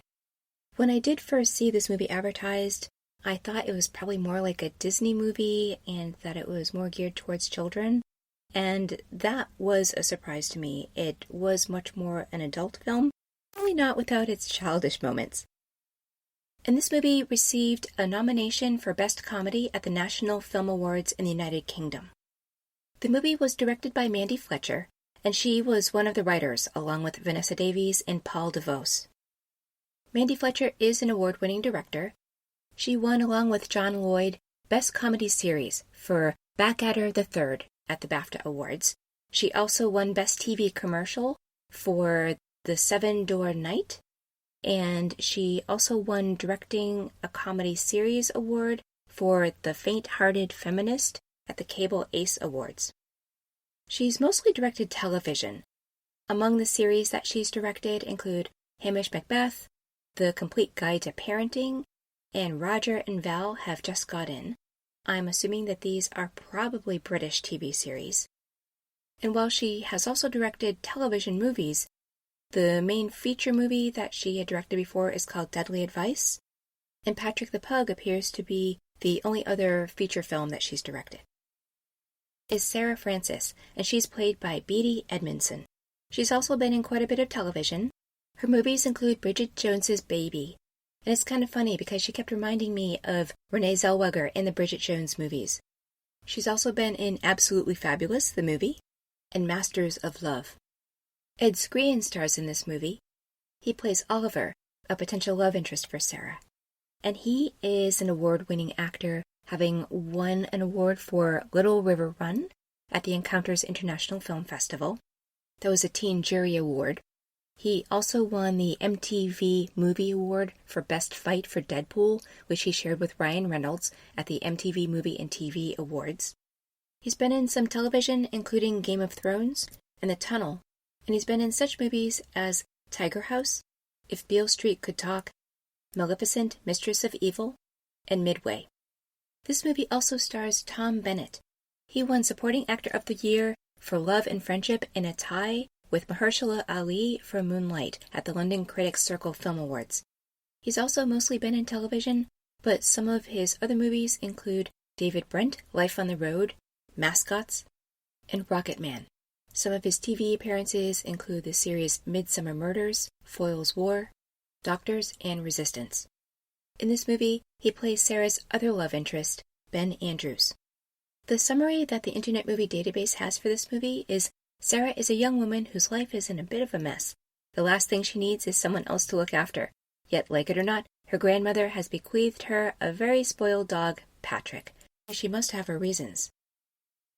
When I did first see this movie advertised, I thought it was probably more like a Disney movie and that it was more geared towards children. And that was a surprise to me. It was much more an adult film, only not without its childish moments. And this movie received a nomination for Best Comedy at the National Film Awards in the United Kingdom. The movie was directed by Mandy Fletcher, and she was one of the writers, along with Vanessa Davies and Paul DeVos. Mandy Fletcher is an award-winning director. She won, along with John Lloyd, Best Comedy Series for Back at Her the Third at the BAFTA Awards. She also won Best TV Commercial for The Seven Door Night, and she also won Directing a Comedy Series Award for The Faint-Hearted Feminist at the Cable Ace Awards. She's mostly directed television. Among the series that she's directed include Hamish Macbeth, The Complete Guide to Parenting, and Roger and Val Have Just Got In. I'm assuming that these are probably British TV series. And while she has also directed television movies, the main feature movie that she had directed before is called Deadly Advice, and Patrick the Pug appears to be the only other feature film that she's directed. Is Sarah Francis, and she's played by Beatty Edmondson. She's also been in quite a bit of television. Her movies include Bridget Jones's Baby, and it's kind of funny because she kept reminding me of Renee Zellweger in the Bridget Jones movies. She's also been in Absolutely Fabulous, the movie, and Masters of Love. Ed Skrein stars in this movie. He plays Oliver, a potential love interest for Sarah. And he is an award-winning actor, having won an award for Little River Run at the Encounters International Film Festival. That was a Teen Jury Award. He also won the MTV Movie Award for Best Fight for Deadpool, which he shared with Ryan Reynolds at the MTV Movie and TV Awards. He's been in some television, including Game of Thrones and The Tunnel, and he's been in such movies as Tiger House, If Beale Street Could Talk, Maleficent, Mistress of Evil, and Midway. This movie also stars Tom Bennett. He won Supporting Actor of the Year for Love and Friendship in a tie with Mahershala Ali for Moonlight at the London Critics Circle Film Awards. He's also mostly been in television, but some of his other movies include David Brent, Life on the Road, Mascots, and Rocket Man. Some of his TV appearances include the series Midsummer Murders, Foyle's War, Doctors, and Resistance. In this movie, he plays Sarah's other love interest, Ben Andrews. The summary that the Internet Movie Database has for this movie is Sarah is a young woman whose life is in a bit of a mess. The last thing she needs is someone else to look after. Yet, like it or not, her grandmother has bequeathed her a very spoiled dog, Patrick. She must have her reasons.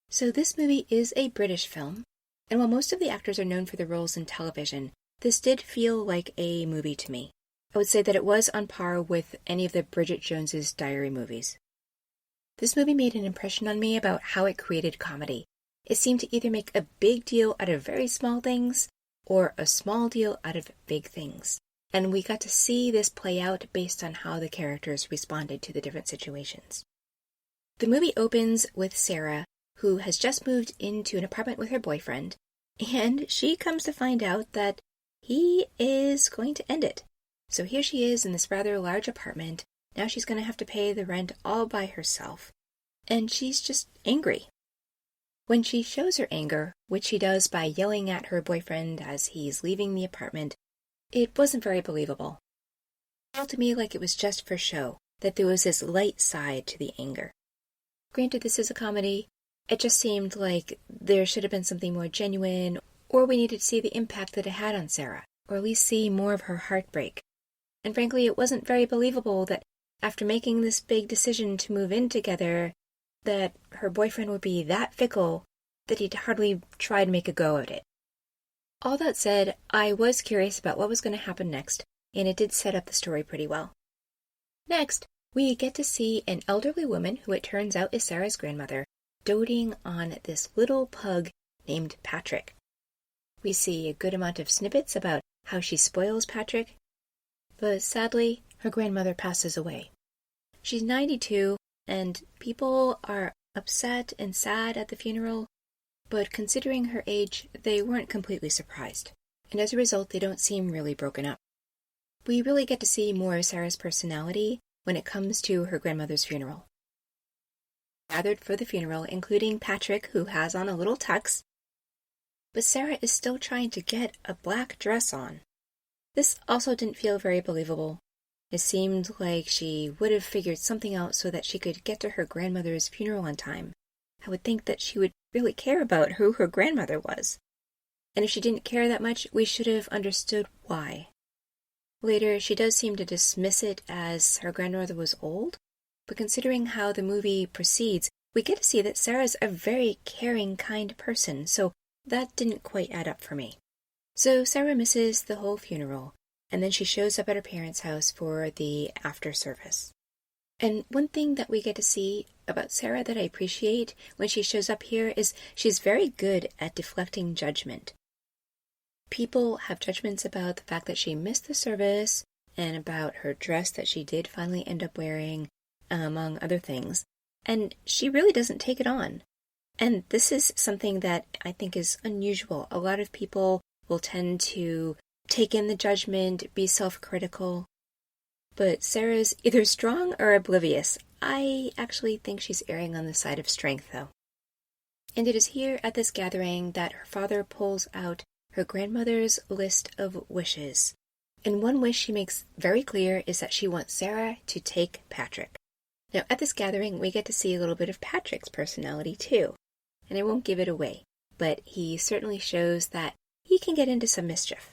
So this movie is a British film. And while most of the actors are known for their roles in television, this did feel like a movie to me. I would say that it was on par with any of the Bridget Jones's Diary movies. This movie made an impression on me about how it created comedy. It seemed to either make a big deal out of very small things, or a small deal out of big things. And we got to see this play out based on how the characters responded to the different situations. The movie opens with Sarah, who has just moved into an apartment with her boyfriend, and she comes to find out that he is going to end it. So here she is in this rather large apartment. Now she's going to have to pay the rent all by herself, and she's just angry. When she shows her anger, which she does by yelling at her boyfriend as he's leaving the apartment, it wasn't very believable. It felt to me like it was just for show, that there was this light side to the anger. Granted, this is a comedy. It just seemed like there should have been something more genuine, or we needed to see the impact that it had on Sarah, or at least see more of her heartbreak. And frankly, it wasn't very believable that after making this big decision to move in together, that her boyfriend would be that fickle that he'd hardly try to make a go at it. All that said, I was curious about what was going to happen next, and it did set up the story pretty well. Next, we get to see an elderly woman who it turns out is Sarah's grandmother, doting on this little pug named Patrick. We see a good amount of snippets about how she spoils Patrick, but sadly, her grandmother passes away. She's 92, and people are upset and sad at the funeral, but considering her age, they weren't completely surprised, and as a result, they don't seem really broken up. We really get to see more of Sarah's personality when it comes to her grandmother's funeral. Gathered for the funeral, including Patrick, who has on a little tux, but Sarah is still trying to get a black dress on. This also didn't feel very believable. It seemed like she would have figured something out so that she could get to her grandmother's funeral on time. I would think that she would really care about who her grandmother was. And if she didn't care that much, we should have understood why. Later, she does seem to dismiss it as her grandmother was old, but considering how the movie proceeds, we get to see that Sarah's a very caring, kind person, so that didn't quite add up for me. So Sarah misses the whole funeral, and then she shows up at her parents' house for the after service. And one thing that we get to see about Sarah that I appreciate when she shows up here is she's very good at deflecting judgment. People have judgments about the fact that she missed the service and about her dress that she did finally end up wearing, among other things, and she really doesn't take it on. And this is something that I think is unusual. A lot of people will tend to take in the judgment, be self-critical, but Sarah's either strong or oblivious. I actually think she's erring on the side of strength, though. And it is here at this gathering that her father pulls out her grandmother's list of wishes. And one wish she makes very clear is that she wants Sarah to take Patrick. Now, at this gathering, we get to see a little bit of Patrick's personality, too. And I won't give it away, but he certainly shows that he can get into some mischief.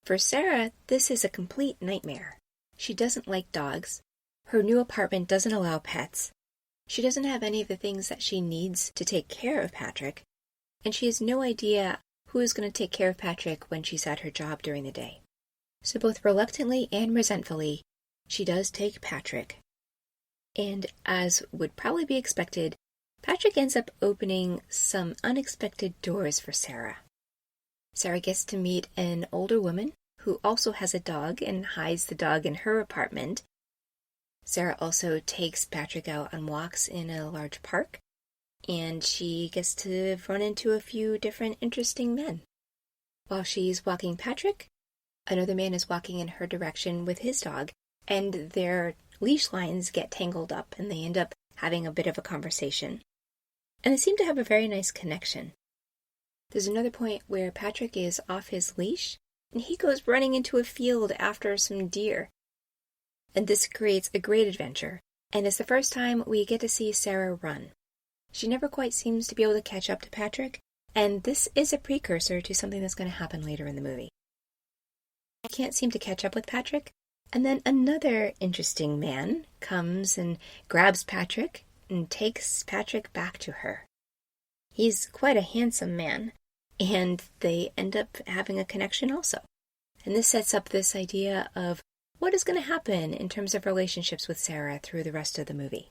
For Sarah, this is a complete nightmare. She doesn't like dogs. Her new apartment doesn't allow pets. She doesn't have any of the things that she needs to take care of Patrick. And she has no idea who is going to take care of Patrick when she's at her job during the day. So both reluctantly and resentfully, she does take Patrick. And as would probably be expected, Patrick ends up opening some unexpected doors for Sarah. Sarah gets to meet an older woman who also has a dog and hides the dog in her apartment. Sarah also takes Patrick out on walks in a large park, and she gets to run into a few different interesting men. While she's walking Patrick, another man is walking in her direction with his dog, and their leash lines get tangled up, and they end up having a bit of a conversation. And they seem to have a very nice connection. There's another point where Patrick is off his leash, and he goes running into a field after some deer. And this creates a great adventure, and it's the first time we get to see Sarah run. She never quite seems to be able to catch up to Patrick, and this is a precursor to something that's going to happen later in the movie. I can't seem to catch up with Patrick, and then another interesting man comes and grabs Patrick and takes Patrick back to her. He's quite a handsome man, and they end up having a connection also. And this sets up this idea of what is going to happen in terms of relationships with Sarah through the rest of the movie.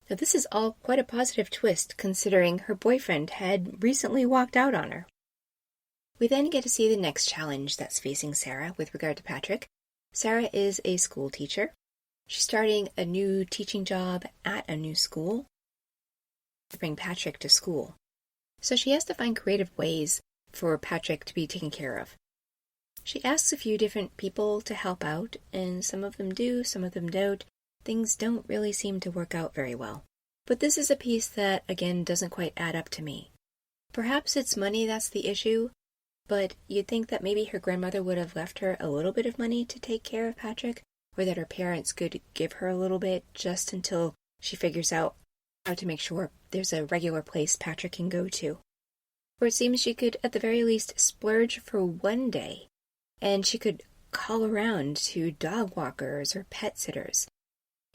Now, this is all quite a positive twist, considering her boyfriend had recently walked out on her. We then get to see the next challenge that's facing Sarah with regard to Patrick. Sarah is a school teacher. She's starting a new teaching job at a new school to bring Patrick to school. So she has to find creative ways for Patrick to be taken care of. She asks a few different people to help out, and some of them do, some of them don't. Things don't really seem to work out very well. But this is a piece that, again, doesn't quite add up to me. Perhaps it's money that's the issue, but you'd think that maybe her grandmother would have left her a little bit of money to take care of Patrick, or that her parents could give her a little bit just until she figures out how to make sure there's a regular place Patrick can go to. Or it seems she could, at the very least, splurge for one day, and she could call around to dog walkers or pet sitters.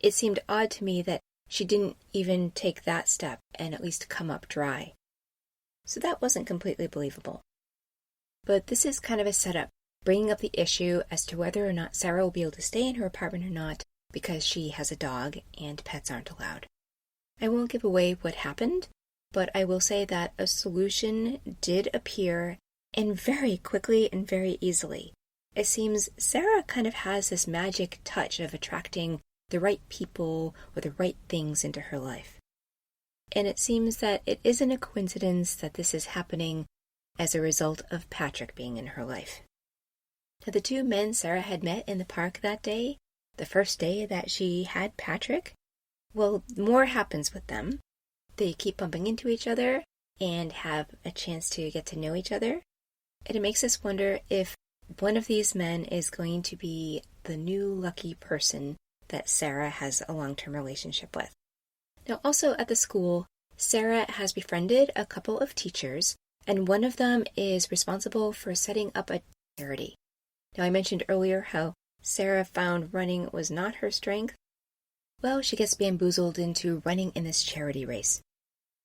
It seemed odd to me that she didn't even take that step and at least come up dry. So that wasn't completely believable. But this is kind of a setup, bringing up the issue as to whether or not Sarah will be able to stay in her apartment or not because she has a dog and pets aren't allowed. I won't give away what happened, but I will say that a solution did appear, and very quickly and very easily. It seems Sarah kind of has this magic touch of attracting the right people or the right things into her life. And it seems that it isn't a coincidence that this is happening as a result of Patrick being in her life. Now, the two men Sarah had met in the park that day, the first day that she had Patrick, well, more happens with them. They keep bumping into each other and have a chance to get to know each other. And it makes us wonder if one of these men is going to be the new lucky person that Sarah has a long-term relationship with. Now, also at the school, Sarah has befriended a couple of teachers, and one of them is responsible for setting up a charity. Now, I mentioned earlier how Sarah found running was not her strength. Well, she gets bamboozled into running in this charity race.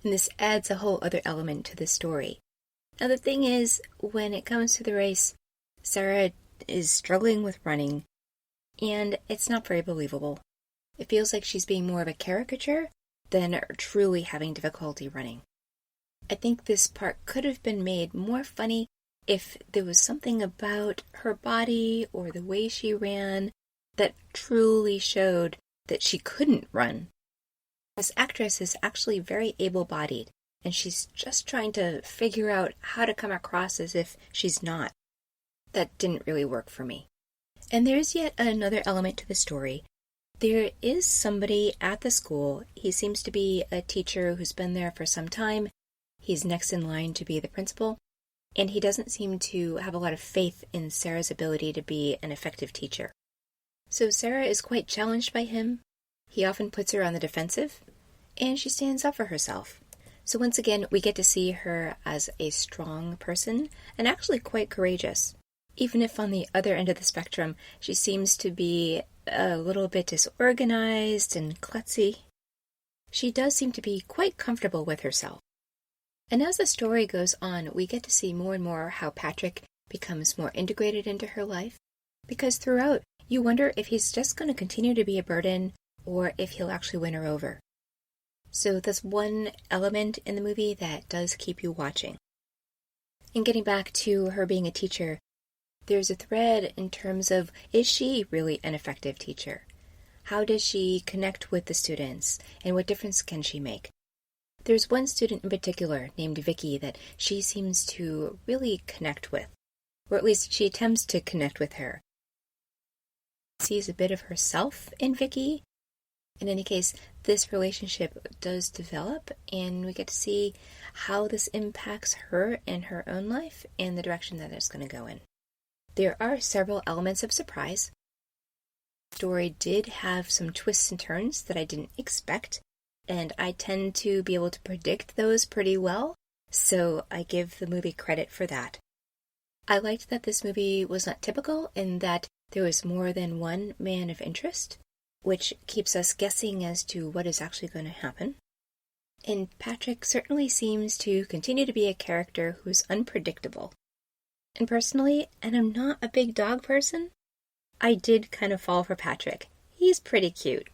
And this adds a whole other element to the story. Now, the thing is, when it comes to the race, Sarah is struggling with running, and it's not very believable. It feels like she's being more of a caricature than truly having difficulty running. I think this part could have been made more funny if there was something about her body or the way she ran that truly showed that she couldn't run. This actress is actually very able-bodied, and she's just trying to figure out how to come across as if she's not. That didn't really work for me. And there's yet another element to the story. There is somebody at the school. He seems to be a teacher who's been there for some time. He's next in line to be the principal, and he doesn't seem to have a lot of faith in Sarah's ability to be an effective teacher. So Sarah is quite challenged by him. He often puts her on the defensive, and she stands up for herself. So once again, we get to see her as a strong person, and actually quite courageous. Even if on the other end of the spectrum, she seems to be a little bit disorganized and klutzy, she does seem to be quite comfortable with herself. And as the story goes on, we get to see more and more how Patrick becomes more integrated into her life, because throughout, you wonder if he's just going to continue to be a burden or if he'll actually win her over. So that's one element in the movie that does keep you watching. And getting back to her being a teacher, there's a thread in terms of, is she really an effective teacher? How does she connect with the students, and what difference can she make? There's one student in particular named Vicky that she seems to really connect with, or at least she attempts to connect with her. She sees a bit of herself in Vicky. In any case, this relationship does develop, and we get to see how this impacts her and her own life and the direction that it's going to go in. There are several elements of surprise. The story did have some twists and turns that I didn't expect, and I tend to be able to predict those pretty well, so I give the movie credit for that. I liked that this movie was not typical in that there was more than one man of interest, which keeps us guessing as to what is actually going to happen. And Patrick certainly seems to continue to be a character who's unpredictable. And personally, and I'm not a big dog person, I did kind of fall for Patrick. He's pretty cute.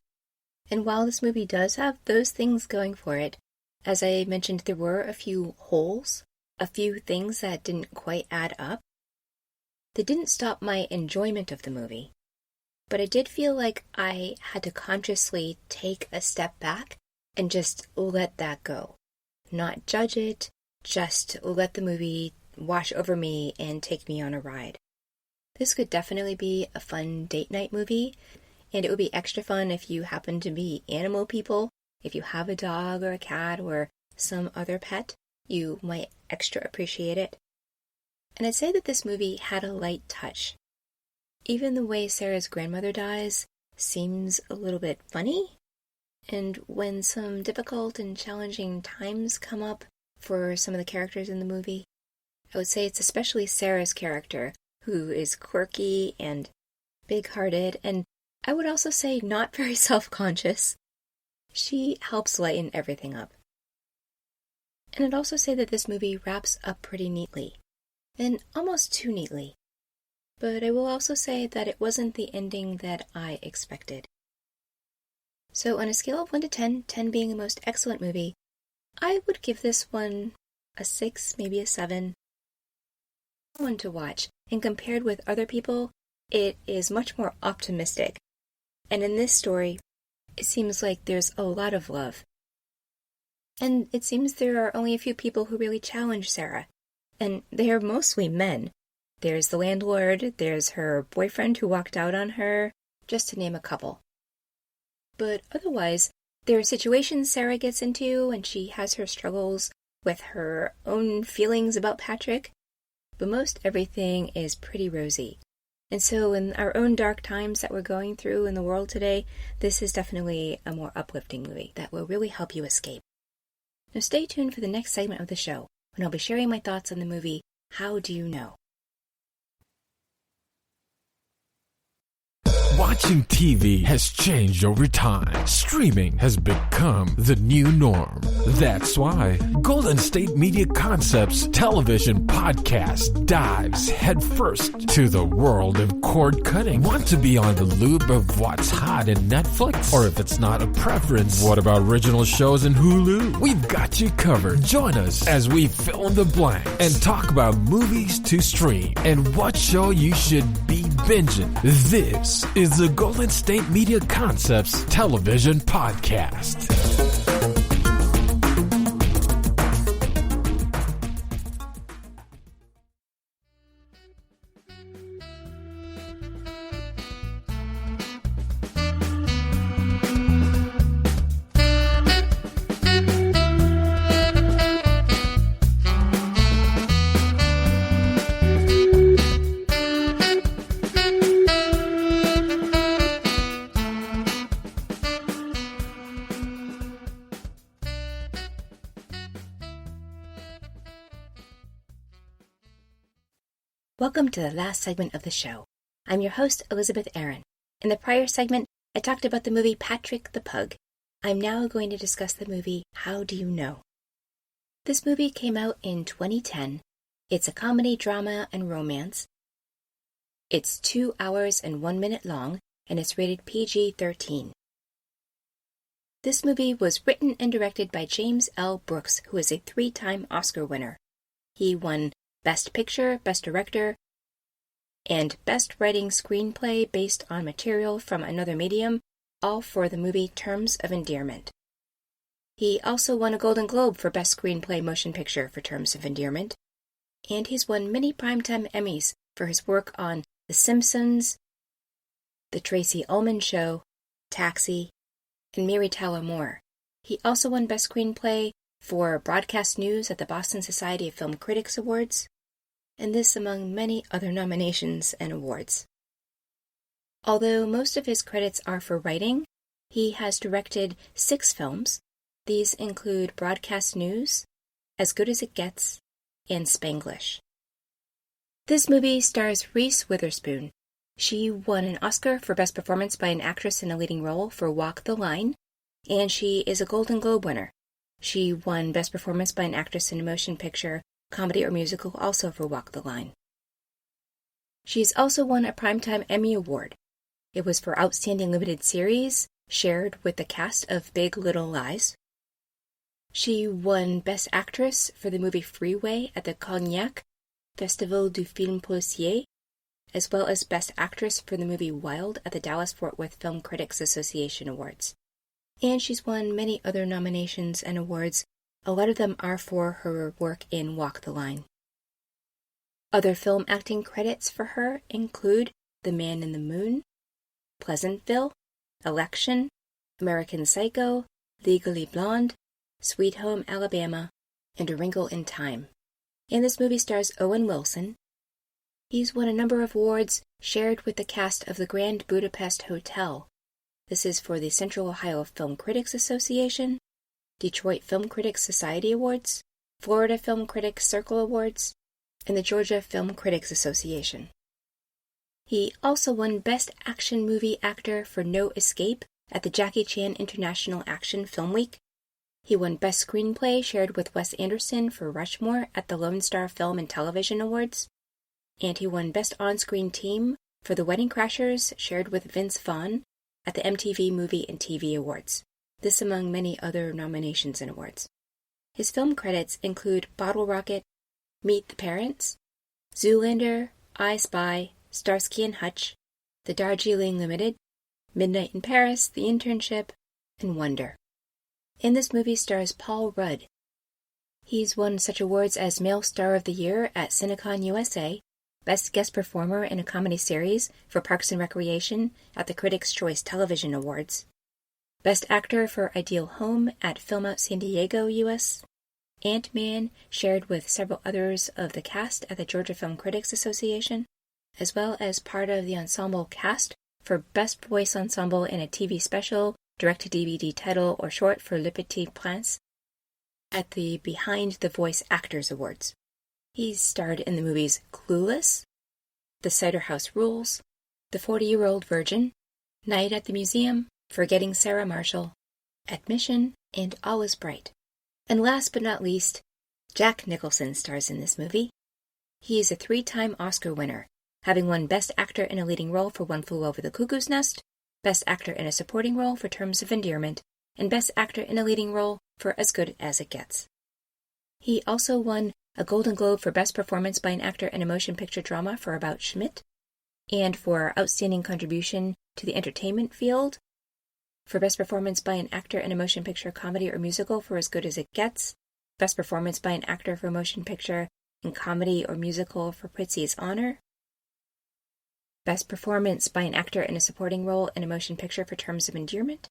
And while this movie does have those things going for it, as I mentioned, there were a few holes, a few things that didn't quite add up. They didn't stop my enjoyment of the movie, but I did feel like I had to consciously take a step back and just let that go. Not judge it, just let the movie wash over me and take me on a ride. This could definitely be a fun date night movie, and it would be extra fun if you happen to be animal people. If you have a dog or a cat or some other pet, you might extra appreciate it. And I'd say that this movie had a light touch. Even the way Sarah's grandmother dies seems a little bit funny, and when some difficult and challenging times come up for some of the characters in the movie, I would say it's especially Sarah's character, who is quirky and big-hearted, and I would also say not very self-conscious. She helps lighten everything up. And I'd also say that this movie wraps up pretty neatly, and almost too neatly. But I will also say that it wasn't the ending that I expected. So on a scale of 1 to 10, 10 being the most excellent movie, I would give this one a 6, maybe a 7. One to watch, and compared with other people, it is much more optimistic. And in this story, it seems like there's a lot of love. And it seems there are only a few people who really challenge Sarah, and they are mostly men. There's the landlord, there's her boyfriend who walked out on her, just to name a couple. But otherwise, there are situations Sarah gets into, and she has her struggles with her own feelings about Patrick, but most everything is pretty rosy. And so in our own dark times that we're going through in the world today, this is definitely a more uplifting movie that will really help you escape. Now stay tuned for the next segment of the show, when I'll be sharing my thoughts on the movie, How Do You Know? Watching TV has changed over time. Streaming has become the new norm. That's why Golden State Media Concepts television podcast dives headfirst to the world of cord cutting. Want to be on the loop of what's hot in Netflix? Or if it's not a preference, what about original shows in Hulu? We've got you covered. Join us as we fill in the blanks and talk about movies to stream and what show you should be binging. This is the Golden State Media Concepts television podcast. Welcome to the last segment of the show. I'm your host, Elizabeth Aaron. In the prior segment, I talked about the movie Patrick the Pug. I'm now going to discuss the movie How Do You Know? This movie came out in 2010. It's a comedy, drama, and romance. It's 2 hours and 1 minute long, and it's rated PG-13. This movie was written and directed by James L. Brooks, who is a 3-time Oscar winner. He won Best Picture, Best Director, and Best Writing Screenplay based on material from another medium, all for the movie Terms of Endearment. He also won a Golden Globe for Best Screenplay Motion Picture for Terms of Endearment, and he's won many Primetime Emmys for his work on The Simpsons, The Tracy Ullman Show, Taxi, and Mary Tyler Moore. He also won Best Screenplay for Broadcast News at the Boston Society of Film Critics Awards, and this among many other nominations and awards. Although most of his credits are for writing, he has directed 6 films. These include Broadcast News, As Good as It Gets, and Spanglish. This movie stars Reese Witherspoon. She won an Oscar for Best Performance by an Actress in a Leading Role for Walk the Line, and she is a Golden Globe winner. She won Best Performance by an Actress in a Motion Picture, Comedy or Musical, also for Walk the Line. She's also won a Primetime Emmy Award. It was for Outstanding Limited Series, shared with the cast of Big Little Lies. She won Best Actress for the movie Freeway at the Cognac Festival du Film Policier, as well as Best Actress for the movie Wild at the Dallas-Fort Worth Film Critics Association Awards. And she's won many other nominations and awards. A lot of them are for her work in Walk the Line. Other film acting credits for her include The Man in the Moon, Pleasantville, Election, American Psycho, Legally Blonde, Sweet Home Alabama, and A Wrinkle in Time. And this movie stars Owen Wilson. He's won a number of awards shared with the cast of the Grand Budapest Hotel. This is for the Central Ohio Film Critics Association, Detroit Film Critics Society Awards, Florida Film Critics Circle Awards, and the Georgia Film Critics Association. He also won Best Action Movie Actor for No Escape at the Jackie Chan International Action Film Week, He won Best Screenplay, shared with Wes Anderson for Rushmore at the Lone Star Film and Television Awards, and he won Best On-Screen Team for The Wedding Crashers, shared with Vince Vaughn at the MTV Movie and TV Awards. This among many other nominations and awards. His film credits include Bottle Rocket, Meet the Parents, Zoolander, I Spy, Starsky and Hutch, The Darjeeling Limited, Midnight in Paris, The Internship, and Wonder. In this movie stars Paul Rudd. He's won such awards as Male Star of the Year at Cinecon USA, Best Guest Performer in a Comedy Series for Parks and Recreation at the Critics' Choice Television Awards, Best Actor for Ideal Home at Film Out San Diego, US, Ant-Man, shared with several others of the cast at the Georgia Film Critics Association, as well as part of the ensemble cast for Best Voice Ensemble in a TV special, direct-to-DVD title, or short for Le Petit Prince at the Behind the Voice Actors Awards. He's starred in the movies Clueless, The Cider House Rules, The 40-Year-Old Virgin, Night at the Museum, Forgetting Sarah Marshall, Admission, and All is Bright. And last but not least, Jack Nicholson stars in this movie. He is a 3-time Oscar winner, having won Best Actor in a Leading Role for One Flew Over the Cuckoo's Nest, Best Actor in a Supporting Role for Terms of Endearment, and Best Actor in a Leading Role for As Good as It Gets. He also won a Golden Globe for Best Performance by an Actor in a Motion Picture Drama for About Schmidt, and for Outstanding Contribution to the Entertainment Field, for Best Performance by an Actor in a Motion Picture Comedy or Musical for As Good as It Gets, Best Performance by an Actor for a Motion Picture in Comedy or Musical for Prizzi's Honor, Best Performance by an Actor in a Supporting Role in a Motion Picture for Terms of Endearment,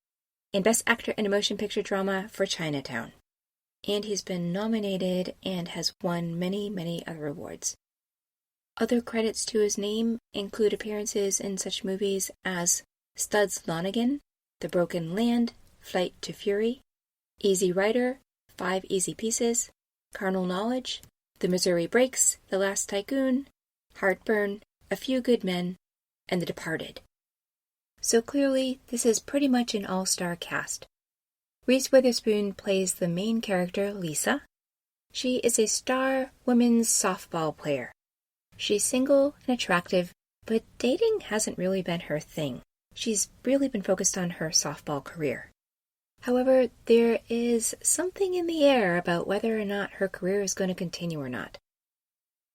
and Best Actor in a Motion Picture Drama for Chinatown. And he's been nominated and has won many, many other awards. Other credits to his name include appearances in such movies as Studs Lonigan, The Broken Land, Flight to Fury, Easy Rider, 5 Easy Pieces, Carnal Knowledge, The Missouri Breaks, The Last Tycoon, Heartburn, A Few Good Men, and The Departed. So clearly, this is pretty much an all-star cast. Reese Witherspoon plays the main character, Lisa. She is a star women's softball player. She's single and attractive, but dating hasn't really been her thing. She's really been focused on her softball career. However, there is something in the air about whether or not her career is going to continue or not.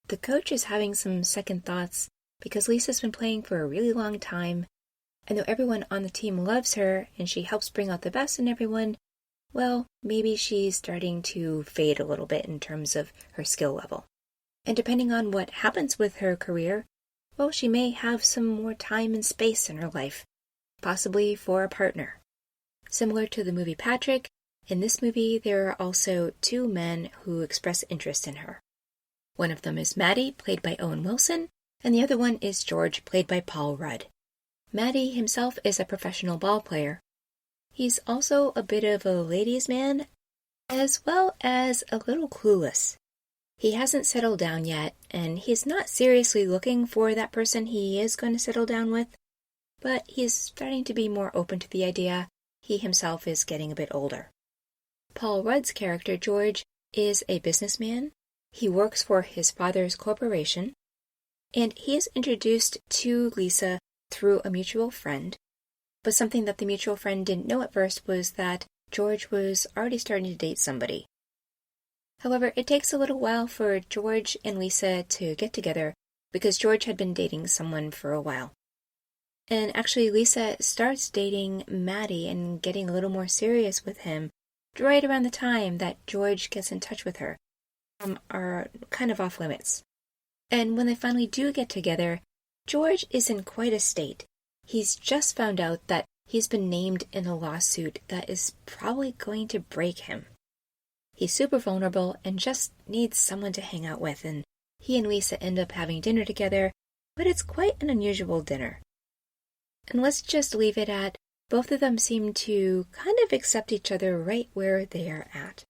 The coach is having some second thoughts because Lisa's been playing for a really long time, and though everyone on the team loves her and she helps bring out the best in everyone, well, maybe she's starting to fade a little bit in terms of her skill level. And depending on what happens with her career, well, she may have some more time and space in her life, possibly for a partner. Similar to the movie Patrick, in this movie there are also 2 men who express interest in her. One of them is Maddie, played by Owen Wilson, and the other one is George, played by Paul Rudd. Maddie himself is a professional ball player. He's also a bit of a ladies' man, as well as a little clueless. He hasn't settled down yet, and he's not seriously looking for that person he is going to settle down with, but he's starting to be more open to the idea. He himself is getting a bit older. Paul Rudd's character, George, is a businessman. He works for his father's corporation, and he is introduced to Lisa through a mutual friend. But something that the mutual friend didn't know at first was that George was already starting to date somebody. However, it takes a little while for George and Lisa to get together because George had been dating someone for a while. And actually, Lisa starts dating Maddie and getting a little more serious with him right around the time that George gets in touch with her. Are kind of off limits. And when they finally do get together, George is in quite a state. He's just found out that he's been named in a lawsuit that is probably going to break him. He's super vulnerable and just needs someone to hang out with, and he and Lisa end up having dinner together, but it's quite an unusual dinner. And let's just leave it at, both of them seem to kind of accept each other right where they are at.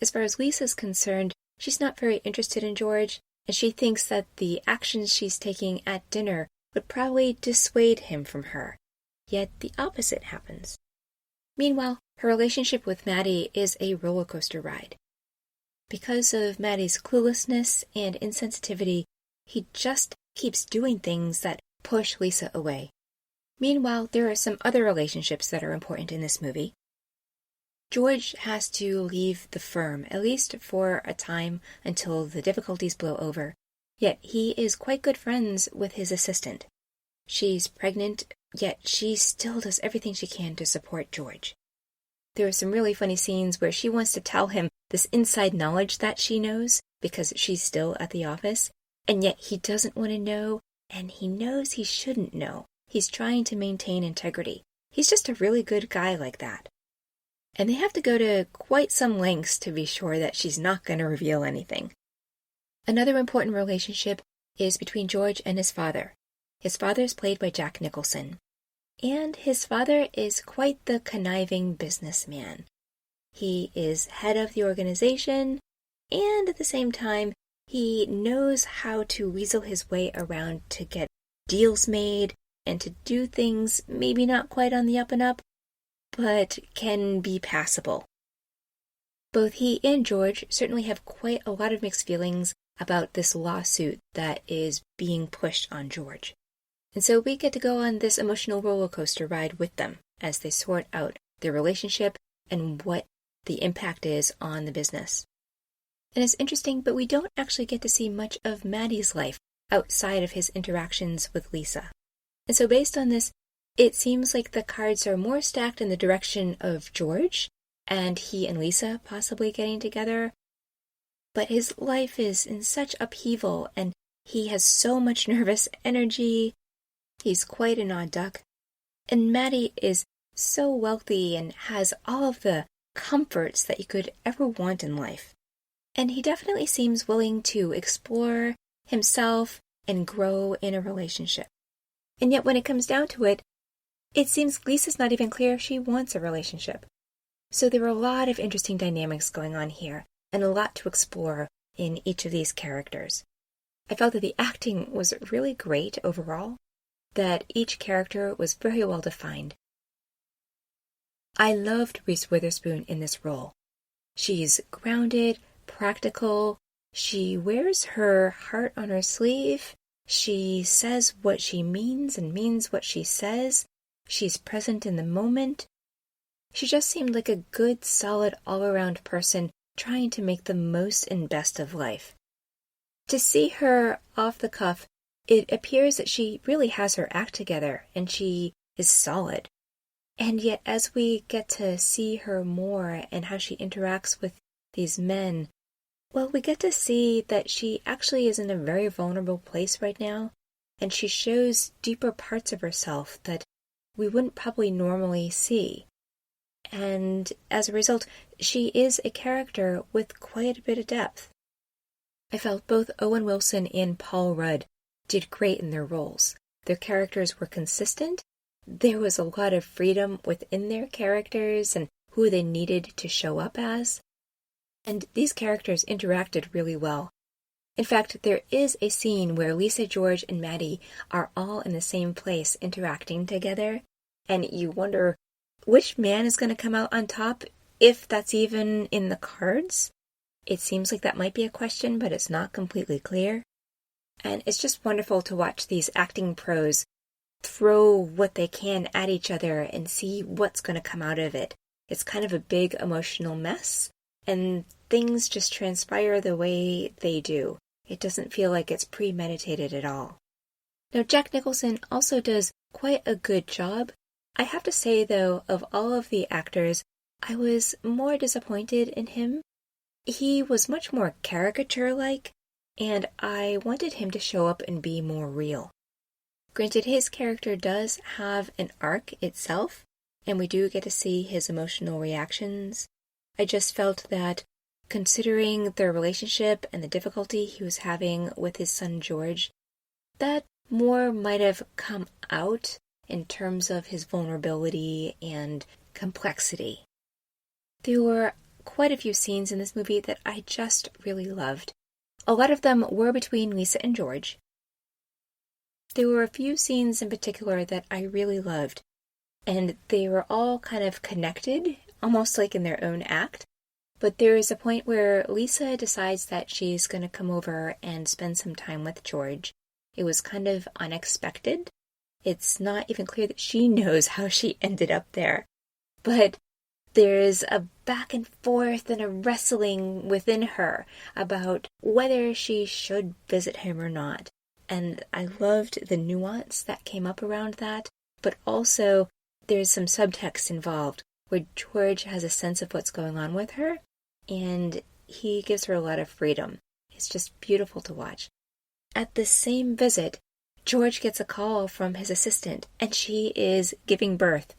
As far as Lisa's concerned, she's not very interested in George, and she thinks that the actions she's taking at dinner would probably dissuade him from her. Yet the opposite happens. Meanwhile, her relationship with Maddie is a roller coaster ride. Because of Maddie's cluelessness and insensitivity, he just keeps doing things that push Lisa away. Meanwhile, there are some other relationships that are important in this movie. George has to leave the firm, at least for a time until the difficulties blow over, yet he is quite good friends with his assistant. She's pregnant, yet she still does everything she can to support George. There are some really funny scenes where she wants to tell him this inside knowledge that she knows because she's still at the office, and yet he doesn't want to know, and he knows he shouldn't know. He's trying to maintain integrity. He's just a really good guy like that. And they have to go to quite some lengths to be sure that she's not going to reveal anything. Another important relationship is between George and his father. His father is played by Jack Nicholson. And his father is quite the conniving businessman. He is head of the organization, and at the same time, he knows how to weasel his way around to get deals made and to do things maybe not quite on the up and up, but can be passable. Both he and George certainly have quite a lot of mixed feelings about this lawsuit that is being pushed on George. And so we get to go on this emotional roller coaster ride with them as they sort out their relationship and what the impact is on the business. And it's interesting, but we don't actually get to see much of Maddie's life outside of his interactions with Lisa. And so based on this, it seems like the cards are more stacked in the direction of George and he and Lisa possibly getting together. But his life is in such upheaval and he has so much nervous energy. He's quite an odd duck. And Maddie is so wealthy and has all of the comforts that you could ever want in life. And he definitely seems willing to explore himself and grow in a relationship. And yet when it comes down to it, it seems Lisa's not even clear if she wants a relationship. So there are a lot of interesting dynamics going on here and a lot to explore in each of these characters. I felt that the acting was really great overall, that each character was very well defined. I loved Reese Witherspoon in this role. She's grounded, practical, she wears her heart on her sleeve, she says what she means and means what she says, she's present in the moment. She just seemed like a good, solid, all-around person trying to make the most and best of life. To see her off the cuff, it appears that she really has her act together and she is solid. And yet as we get to see her more and how she interacts with these men, well, we get to see that she actually is in a very vulnerable place right now, and she shows deeper parts of herself that we wouldn't probably normally see. And as a result, she is a character with quite a bit of depth. I felt both Owen Wilson and Paul Rudd did great in their roles. Their characters were consistent. There was a lot of freedom within their characters and who they needed to show up as. And these characters interacted really well. In fact, there is a scene where Lisa, George, and Maddie are all in the same place interacting together, and you wonder which man is going to come out on top, if that's even in the cards. It seems like that might be a question, but it's not completely clear. And it's just wonderful to watch these acting pros throw what they can at each other and see what's going to come out of it. It's kind of a big emotional mess, and things just transpire the way they do. It doesn't feel like it's premeditated at all. Now, Jack Nicholson also does quite a good job. I have to say, though, of all of the actors, I was more disappointed in him. He was much more caricature-like, and I wanted him to show up and be more real. Granted, his character does have an arc itself, and we do get to see his emotional reactions. I just felt that, considering their relationship and the difficulty he was having with his son George, that more might have come out in terms of his vulnerability and complexity. There were quite a few scenes in this movie that I just really loved. A lot of them were between Lisa and George. There were a few scenes in particular that I really loved, and they were all kind of connected almost like in their own act. But there is a point where Lisa decides that she's going to come over and spend some time with George. It was kind of unexpected. It's not even clear that she knows how she ended up there. But there's a back and forth and a wrestling within her about whether she should visit him or not. And I loved the nuance that came up around that. But also, there's some subtext involved where George has a sense of what's going on with her, and he gives her a lot of freedom. It's just beautiful to watch. At the same visit, George gets a call from his assistant, and she is giving birth.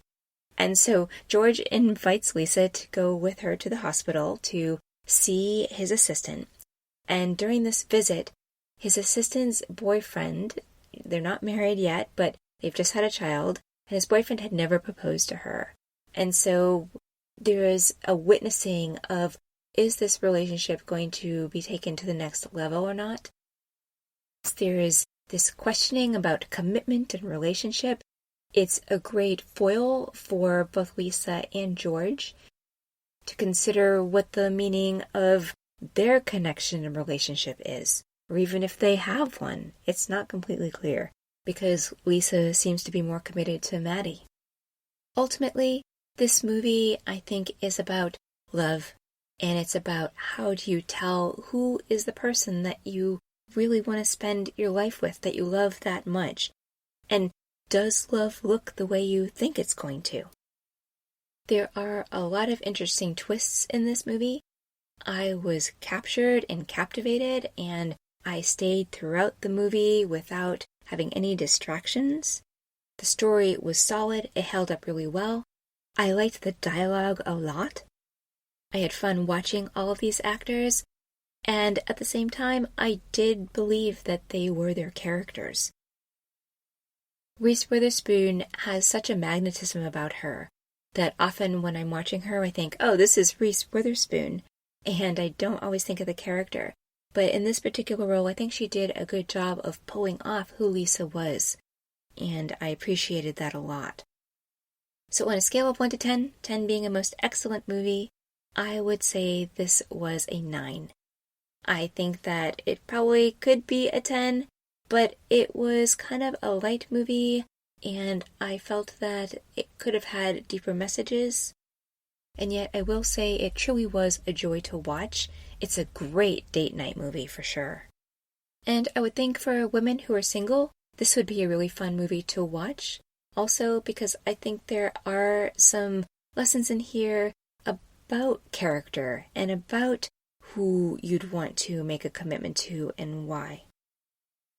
And so George invites Lisa to go with her to the hospital to see his assistant. And during this visit, his assistant's boyfriend, they're not married yet, but they've just had a child, and his boyfriend had never proposed to her. And so there is a witnessing of, is this relationship going to be taken to the next level or not? There is this questioning about commitment and relationship. It's a great foil for both Lisa and George to consider what the meaning of their connection and relationship is, or even if they have one. It's not completely clear, because Lisa seems to be more committed to Maddie. Ultimately, this movie, I think, is about love, and it's about how do you tell who is the person that you really want to spend your life with, that you love that much, and does love look the way you think it's going to? There are a lot of interesting twists in this movie. I was captured and captivated, and I stayed throughout the movie without having any distractions. The story was solid. It held up really well. I liked the dialogue a lot. I had fun watching all of these actors, and at the same time, I did believe that they were their characters. Reese Witherspoon has such a magnetism about her that often when I'm watching her, I think, oh, this is Reese Witherspoon, and I don't always think of the character. But in this particular role, I think she did a good job of pulling off who Lisa was, and I appreciated that a lot. So on a scale of 1 to 10, 10 being a most excellent movie, I would say this was a 9. I think that it probably could be a 10, but it was kind of a light movie, and I felt that it could have had deeper messages. And yet I will say it truly was a joy to watch. It's a great date night movie for sure. And I would think for women who are single, this would be a really fun movie to watch. Also because I think there are some lessons in here about character and about who you'd want to make a commitment to and why.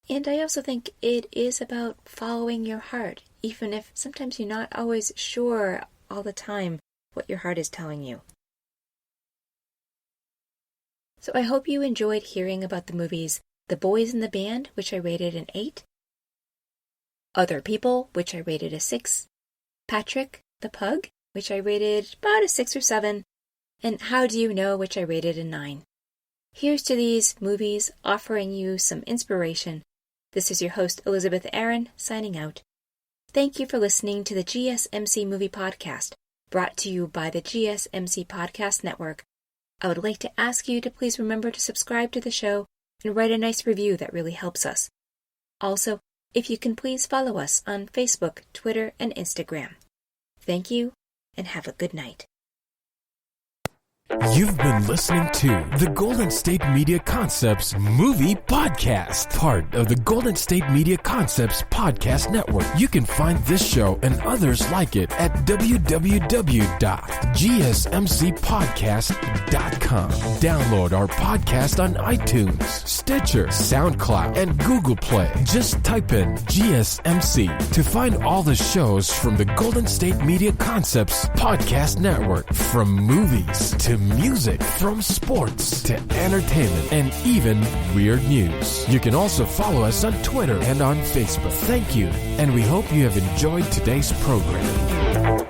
And I also think it is about following your heart, even if sometimes you're not always sure all the time what your heart is telling you. So I hope you enjoyed hearing about the movies The Boys in the Band, which I rated an 8, Other People, which I rated a 6, Patrick the Pug, which I rated about a 6 or 7, and How Do You Know, which I rated a 9. Here's to these movies offering you some inspiration. This is your host, Elizabeth Aaron, signing out. Thank you for listening to the GSMC Movie Podcast, brought to you by the GSMC Podcast Network. I would like to ask you to please remember to subscribe to the show and write a nice review that really helps us. Also, if you can please follow us on Facebook, Twitter, and Instagram. Thank you, and have a good night. You've been listening to the Golden State Media Concepts Movie Podcast, part of the Golden State Media Concepts Podcast Network. You can find this show and others like it at www.gsmcpodcast.com. Download our podcast on iTunes, Stitcher, SoundCloud, and Google Play. Just type in GSMC to find all the shows from the Golden State Media Concepts Podcast Network, from movies to music, from sports to entertainment, and even weird news. You can also follow us on Twitter and on Facebook. Thank you, and we hope you have enjoyed today's program.